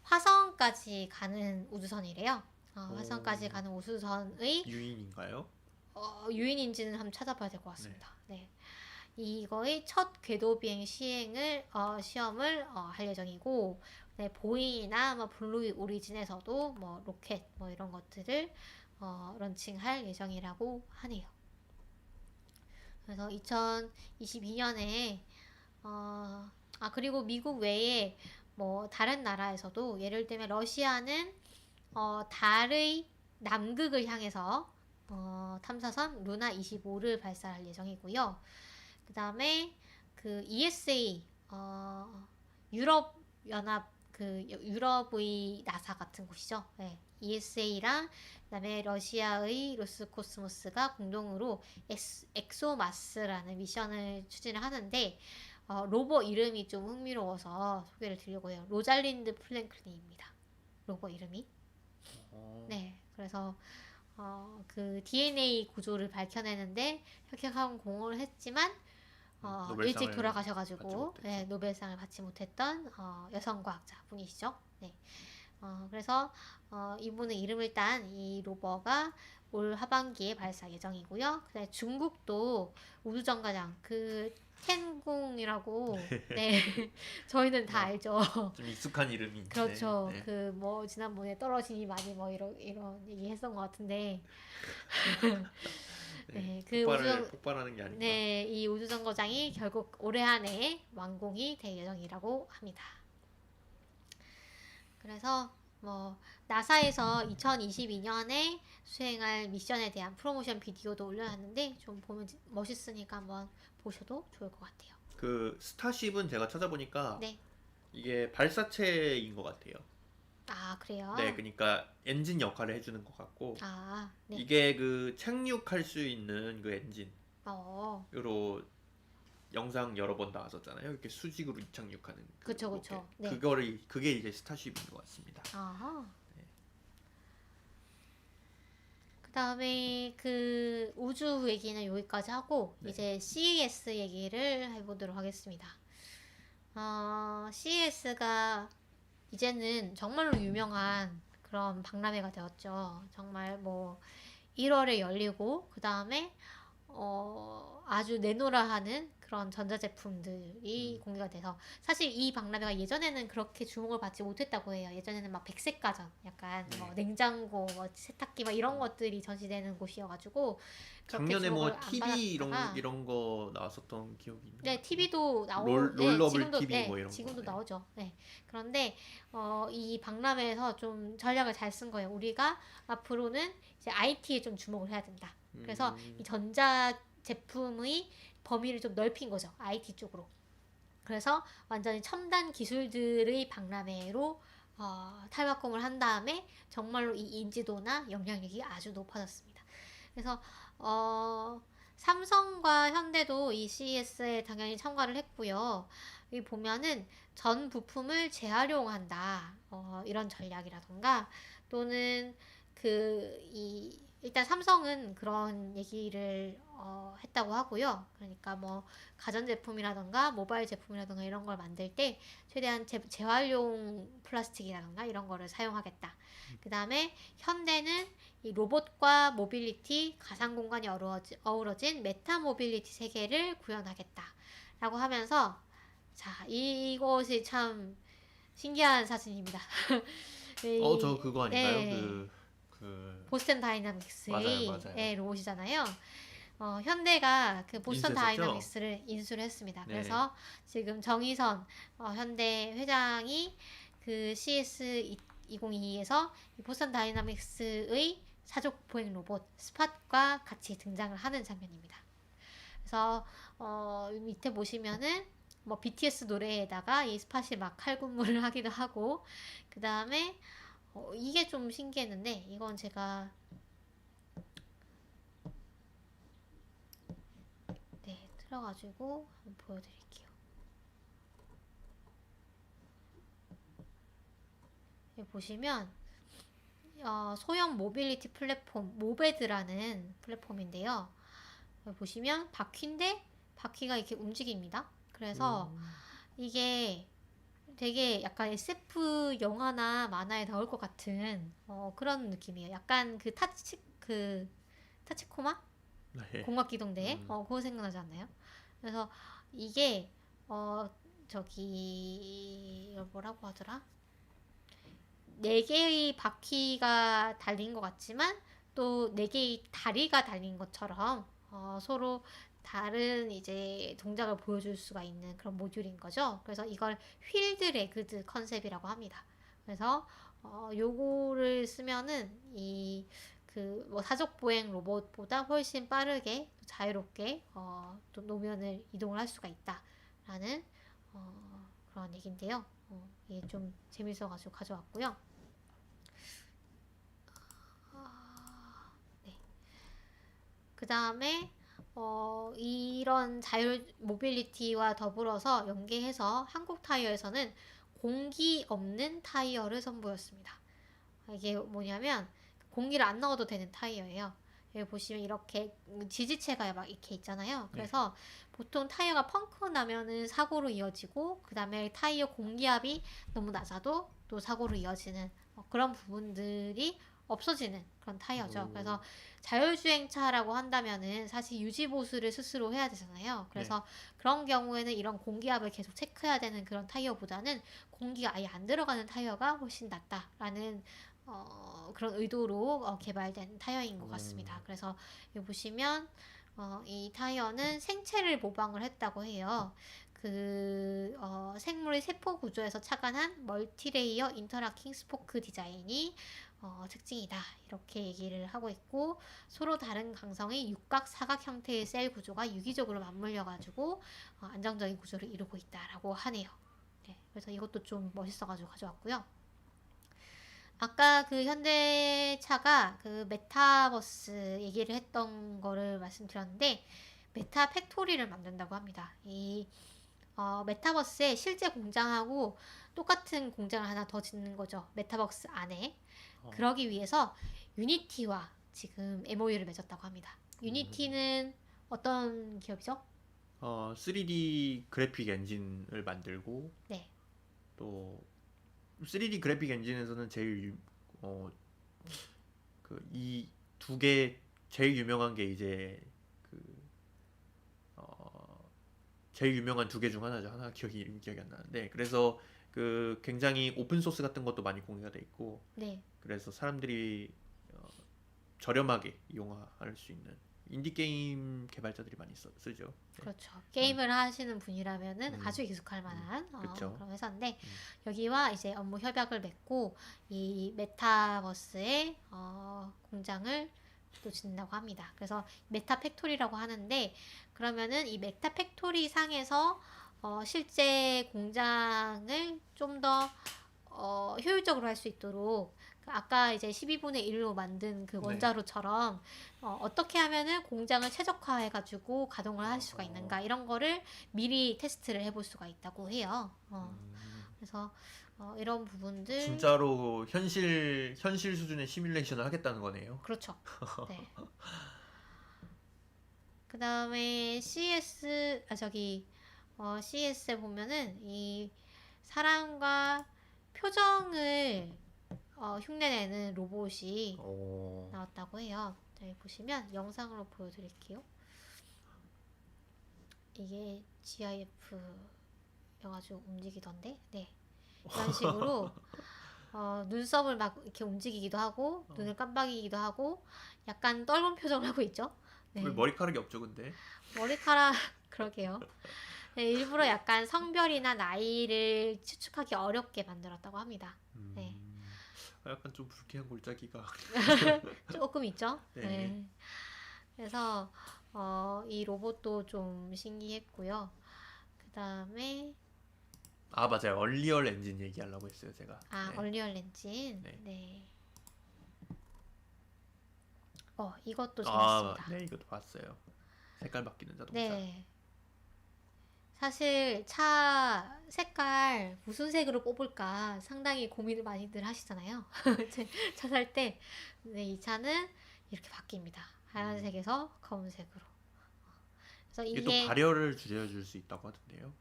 화성까지 가는 우주선이래요. 화성까지 가는 우주선의 유인인가요? 유인인지는 한번 찾아봐야 될 것 같습니다. 네. 이거의 첫 궤도 비행 시험을 할 예정이고, 네, 보잉이나 뭐 블루 오리진에서도 뭐 로켓 뭐 이런 것들을 런칭할 예정이라고 하네요. 그래서 2022년에 그리고 미국 외에 뭐 다른 나라에서도 예를 들면 러시아는 달의 남극을 향해서 탐사선 루나 25를 발사할 예정이고요. 그 다음에 그 ESA 유럽 연합 그 유럽의 나사 같은 곳이죠. 네. ESA랑 그다음에 러시아의 로스코스모스가 공동으로 엑소마스라는 미션을 추진을 하는데 로버 이름이 좀 흥미로워서 소개를 드리려고 해요. 로잘린드 플랭클린입니다. 로버 이름이. 네, 그래서 그 DNA 구조를 밝혀내는데 혁혁한 공헌을 했지만 일찍 돌아가셔가지고 네, 노벨상을 받지 못했던 여성 과학자 분이시죠. 네. 그래서 이분의 이름을 딴 이 로버가 올 하반기에 발사 예정이고요. 그다음에 중국도 우주정거장 그 텐궁이라고 네 저희는 다 알죠. 좀 익숙한 이름이 그렇죠. 네. 그 뭐 지난번에 떨어지니 많이 뭐 이런 얘기 했던 것 같은데 네, 그 폭발하는 게 아닌가. 네, 이 우주정거장이 결국 올해 안에 완공이 될 예정이라고 합니다. 그래서 뭐 나사에서 2022년에 수행할 미션에 대한 프로모션 비디오도 올려놨는데 좀 보면 멋있으니까 한번 보셔도 좋을 것 같아요. 그 스타쉽은 제가 찾아보니까 네. 이게 발사체인 것 같아요. 아, 그래요? 네, 그러니까 엔진 역할을 해주는 것 같고 네. 이게 그 착륙할 수 있는 그 엔진으로 영상 여러 번 나왔었잖아요. 이렇게 수직으로 착륙하는 그쵸. 네. 그게 이제 스타쉽인 것 같습니다. 아하. 네. 그다음에 그 우주 얘기는 여기까지 하고 네. 이제 CES 얘기를 해보도록 하겠습니다. CES가 이제는 정말로 유명한 그런 박람회가 되었죠. 정말 뭐 1월에 열리고 그 다음에 아주 내노라 하는 그런 전자제품들이 공개가 돼서 사실 이 박람회가 예전에는 그렇게 주목을 받지 못했다고 해요. 예전에는 막 백색가전, 약간 뭐 냉장고, 뭐 세탁기 막 이런 것들이 전시되는 곳이어가지고 그렇게 작년에 주목을 뭐 안 TV 받았다가 이런 거 나왔었던 기억이 있는 것 네, 같은데. TV도 롤러블 지금도, TV 뭐 이런 거. 지금도 네. 나오죠. 네. 그런데, 이 박람회에서 좀 전략을 잘 쓴 거예요. 우리가 앞으로는 이제 IT에 좀 주목을 해야 된다. 그래서 이 전자 제품의 범위를 좀 넓힌 거죠. IT 쪽으로. 그래서 완전히 첨단 기술들의 박람회로 탈바꿈을 한 다음에 정말로 이 인지도나 영향력이 아주 높아졌습니다. 그래서 삼성과 현대도 이 CES에 당연히 참가를 했고요. 여기 보면은 전 부품을 재활용한다. 이런 전략이라던가 또는 일단 삼성은 그런 얘기를 했다고 하고요. 그러니까 뭐 가전제품이라던가 모바일 제품이라던가 이런 걸 만들 때 최대한 재활용 플라스틱이라던가 이런 거를 사용하겠다. 그 다음에 현대는 이 로봇과 모빌리티, 가상 공간이 어우러진 메타 모빌리티 세계를 구현하겠다. 라고 하면서 자, 이것이 참 신기한 사진입니다. 저 그거 아닌가요? 네. 그 보스턴 다이나믹스의 맞아요. 로봇이잖아요. 현대가 그 보스턴 인수했었죠? 다이나믹스를 인수를 했습니다. 네. 그래서 지금 정의선 현대 회장이 그 CS 2022에서 보스턴 다이나믹스의 사족 보행 로봇 스팟과 같이 등장을 하는 장면입니다. 그래서 밑에 보시면은 뭐 BTS 노래에다가 이 스팟이 막 칼군무를 하기도 하고 그 다음에 이게 좀 신기했는데 이건 제가 틀어가지고 한번 보여드릴게요. 여기 보시면 소형 모빌리티 플랫폼 모베드라는 플랫폼인데요. 여기 보시면 바퀴인데 바퀴가 이렇게 움직입니다. 그래서 이게 되게 약간 SF 영화나 만화에 나올 것 같은 그런 느낌이에요. 약간 그 타치코마? 네. 공각기동대 그거 생각나지 않나요? 그래서 이게 이걸 뭐라고 하더라? 4개의 바퀴가 달린 것 같지만 또 4개의 다리가 달린 것처럼 서로 다른 이제 동작을 보여줄 수가 있는 그런 모듈인 거죠. 그래서 이걸 휠드 레그드 컨셉이라고 합니다. 그래서 요거를 쓰면은 뭐 사족 보행 로봇보다 훨씬 빠르게 자유롭게 또 노면을 이동을 할 수가 있다라는 그런 얘기인데요. 이게 좀 재밌어가지고 가져왔고요. 네. 그 다음에 이런 자율 모빌리티와 더불어서 연계해서 한국 타이어에서는 공기 없는 타이어를 선보였습니다. 이게 뭐냐면 공기를 안 넣어도 되는 타이어예요. 여기 보시면 이렇게 지지체가 막 이렇게 있잖아요. 그래서 보통 타이어가 펑크 나면은 사고로 이어지고 그 다음에 타이어 공기압이 너무 낮아도 또 사고로 이어지는 그런 부분들이 없어지는 그런 타이어죠. 그래서 자율주행차라고 한다면은 사실 유지보수를 스스로 해야 되잖아요. 그래서 그런 경우에는 이런 공기압을 계속 체크해야 되는 그런 타이어보다는 공기가 아예 안 들어가는 타이어가 훨씬 낫다라는 그런 의도로 개발된 타이어인 것 같습니다. 그래서 여기 보시면 이 타이어는 생체를 모방을 했다고 해요. 생물의 세포 구조에서 착안한 멀티레이어 인터라킹 스포크 디자인이 특징이다. 이렇게 얘기를 하고 있고 서로 다른 강성의 육각, 사각 형태의 셀 구조가 유기적으로 맞물려가지고 안정적인 구조를 이루고 있다라고 하네요. 네, 그래서 이것도 좀 멋있어가지고 가져왔고요. 아까 그 현대차가 그 메타버스 얘기를 했던 거를 말씀드렸는데 메타 팩토리를 만든다고 합니다. 이 메타버스에 실제 공장하고 똑같은 공장을 하나 더 짓는 거죠. 메타버스 안에. 그러기 위해서 유니티와 지금 MOU를 맺었다고 합니다. 유니티는 어떤 기업이죠? 3D 그래픽 엔진을 만들고 네. 또 3D 그래픽 엔진에서는 제일 이 두 개 제일 유명한 게 이제 제일 유명한 두 개 중 하나죠. 하나 기억이 안 나는데 그래서 그 굉장히 오픈 소스 같은 것도 많이 공유가 돼 있고 네. 그래서 사람들이 저렴하게 이용할 수 있는 인디 게임 개발자들이 많이 쓰죠. 네. 그렇죠. 게임을 하시는 분이라면은 아주 익숙할 만한 그렇죠. 그런 회사인데 여기와 이제 업무 협약을 맺고 이 메타버스의 공장을 또 짓는다고 합니다. 그래서 메타 팩토리라고 하는데 그러면은 이 메타 팩토리 상에서 실제 공장을 좀 더 효율적으로 할 수 있도록 아까 이제 12분의 1로 만든 그 원자로처럼 어떻게 하면은 공장을 최적화해가지고 가동을 할 수가 있는가 이런 거를 미리 테스트를 해볼 수가 있다고 해요. 그래서 이런 부분들 진짜로 현실 수준의 시뮬레이션을 하겠다는 거네요. 그렇죠. 네. 그 다음에 CS에 보면은 이 사람과 표정을 흉내내는 로봇이 나왔다고 해요. 여기 보시면 영상으로 보여드릴게요. 이게 GIF여가지고 움직이던데, 네, 이런 식으로 눈썹을 막 이렇게 움직이기도 하고 눈을 깜빡이기도 하고 약간 떨군 표정을 하고 있죠. 왜 머리카락이 없죠, 근데? 머리카락 그러게요. 네, 일부러 약간 성별이나 나이를 추측하기 어렵게 만들었다고 합니다. 네. 약간 좀 불쾌한 골짜기가 조금 있죠. 네. 네. 그래서 이 로봇도 좀 신기했고요. 그 다음에 맞아요. 얼리얼 엔진 얘기하려고 했어요, 제가. 네. 얼리얼 엔진. 네. 네. 이것도 재밌습니다. 네, 이것도 봤어요. 색깔 바뀌는 자동차. 네. 사실 차 색깔 무슨 색으로 뽑을까 상당히 고민을 많이들 하시잖아요. 차 살 때. 근데 이 차는 이렇게 바뀝니다. 하얀색에서 검은색으로. 그래서 이게 또 발열을 줄여줄 수 있다고 하던데요.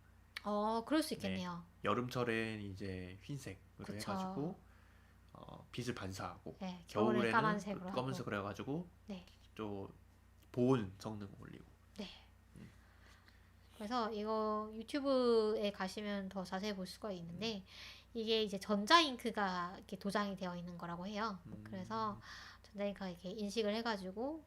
그럴 수 있겠네요. 네. 여름철엔 이제 흰색으로 그쵸. 해가지고 빛을 반사하고 네, 겨울에는 까만색으로 검은색으로 해가지고 네. 또 보온 성능 올리고. 네. 그래서 이거 유튜브에 가시면 더 자세히 볼 수가 있는데 이게 이제 전자잉크가 이렇게 도장이 되어 있는 거라고 해요. 그래서 전자잉크가 이렇게 인식을 해가지고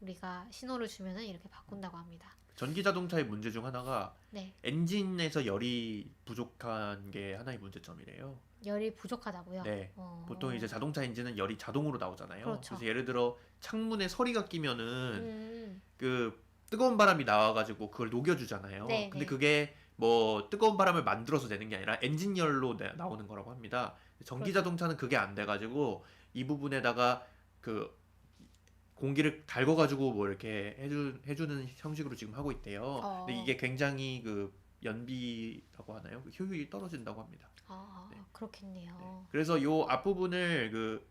우리가 신호를 주면은 이렇게 바꾼다고 합니다. 전기 자동차의 문제 중 하나가 네. 엔진에서 열이 부족한 게 하나의 문제점이래요. 열이 부족하다고요? 네. 보통 이제 자동차 엔진은 열이 자동으로 나오잖아요. 그렇죠. 그래서 예를 들어 창문에 서리가 끼면은 그 뜨거운 바람이 나와가지고 그걸 녹여주잖아요. 네, 근데 네. 그게 뭐 뜨거운 바람을 만들어서 내는 게 아니라 엔진 열로 나오는 거라고 합니다. 전기 그렇죠. 자동차는 그게 안 돼가지고 이 부분에다가 그 공기를 달궈가지고 뭐 이렇게 해주는 형식으로 지금 하고 있대요. 근데 이게 굉장히 그 연비라고 하나요? 그 효율이 떨어진다고 합니다. 네. 그렇겠네요. 네. 그래서 요 앞부분을 그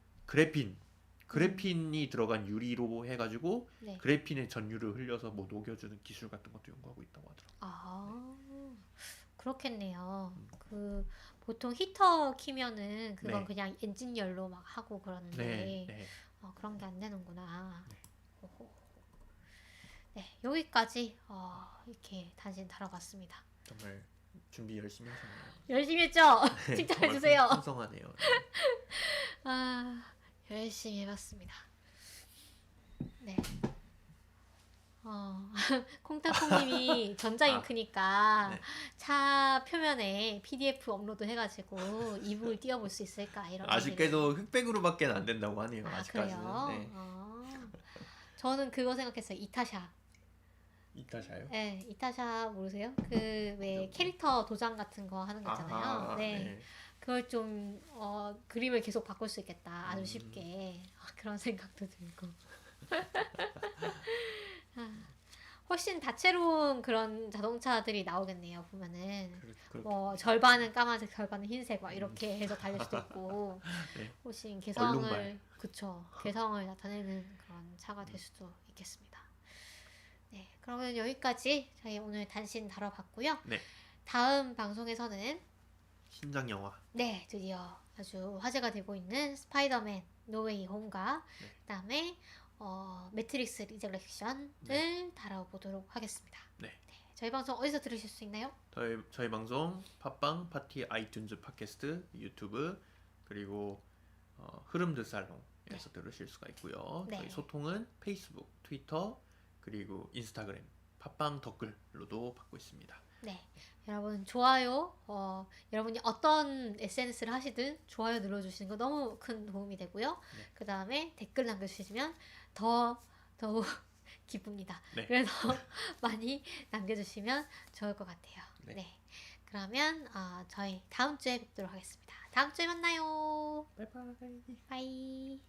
그래핀이 들어간 유리로 해가지고 네. 그래핀의 전류를 흘려서 뭐 녹여주는 기술 같은 것도 연구하고 있다고 하더라고요. 그렇겠네요. 그 보통 히터 키면은 그건 네. 그냥 엔진 열로 막 하고 그러는데 네. 그런 게 안 되는구나. 네. 오호. 네, 여기까지 이렇게 단신 다뤄봤습니다. 정말 준비 열심히 하셨네요. 열심히 했죠? 네, 칭찬해주세요. 풍성하네요. 열심히 해봤습니다. 네. 콩땅콩님이 전자잉크니까 네. 차 표면에 PDF 업로드 해가지고 이북을 띄워볼 수 있을까 이런 아쉽게도 흑백으로밖에 안 된다고 하네요. 아직까지는. 그래요? 네. 저는 그거 생각했어요. 이타샤. 이타샤요? 네, 이타샤 모르세요? 그 왜 캐릭터 도장 같은 거 하는 거 있잖아요. 네. 그걸 좀 그림을 계속 바꿀 수 있겠다. 아주 쉽게. 그런 생각도 들고. 훨씬 다채로운 그런 자동차들이 나오겠네요. 보면은 뭐 절반은 까만색, 절반은 흰색 막 이렇게 해서 달릴 수도 있고 네. 훨씬 얼룩말. 개성을 나타내는 그런 차가 될 수도 있겠습니다. 네, 그러면 여기까지 저희 오늘 단신 다뤄봤고요. 네. 다음 방송에서는 신작 영화. 네, 드디어 아주 화제가 되고 있는 스파이더맨 노웨이 홈과 그다음에 매트릭스 리저렉션을 다뤄보도록 하겠습니다. 네. 저희 방송 어디서 들으실 수 있나요? 저희 방송 팟빵, 파티, 아이튠즈 팟캐스트, 유튜브 그리고 흐름드 살롱에서 들으실 수가 있고요. 네. 저희 소통은 페이스북, 트위터 그리고 인스타그램 팟빵 댓글로도 받고 있습니다. 네, 여러분 좋아요. 여러분이 어떤 SNS를 하시든 좋아요 눌러주시는 거 너무 큰 도움이 되고요. 네. 그 다음에 댓글 남겨주시면 더욱 기쁩니다. 네. 그래서 많이 남겨주시면 좋을 것 같아요. 네. 네. 그러면 저희 다음 주에 뵙도록 하겠습니다. 다음 주에 만나요. 바이바이. 바이.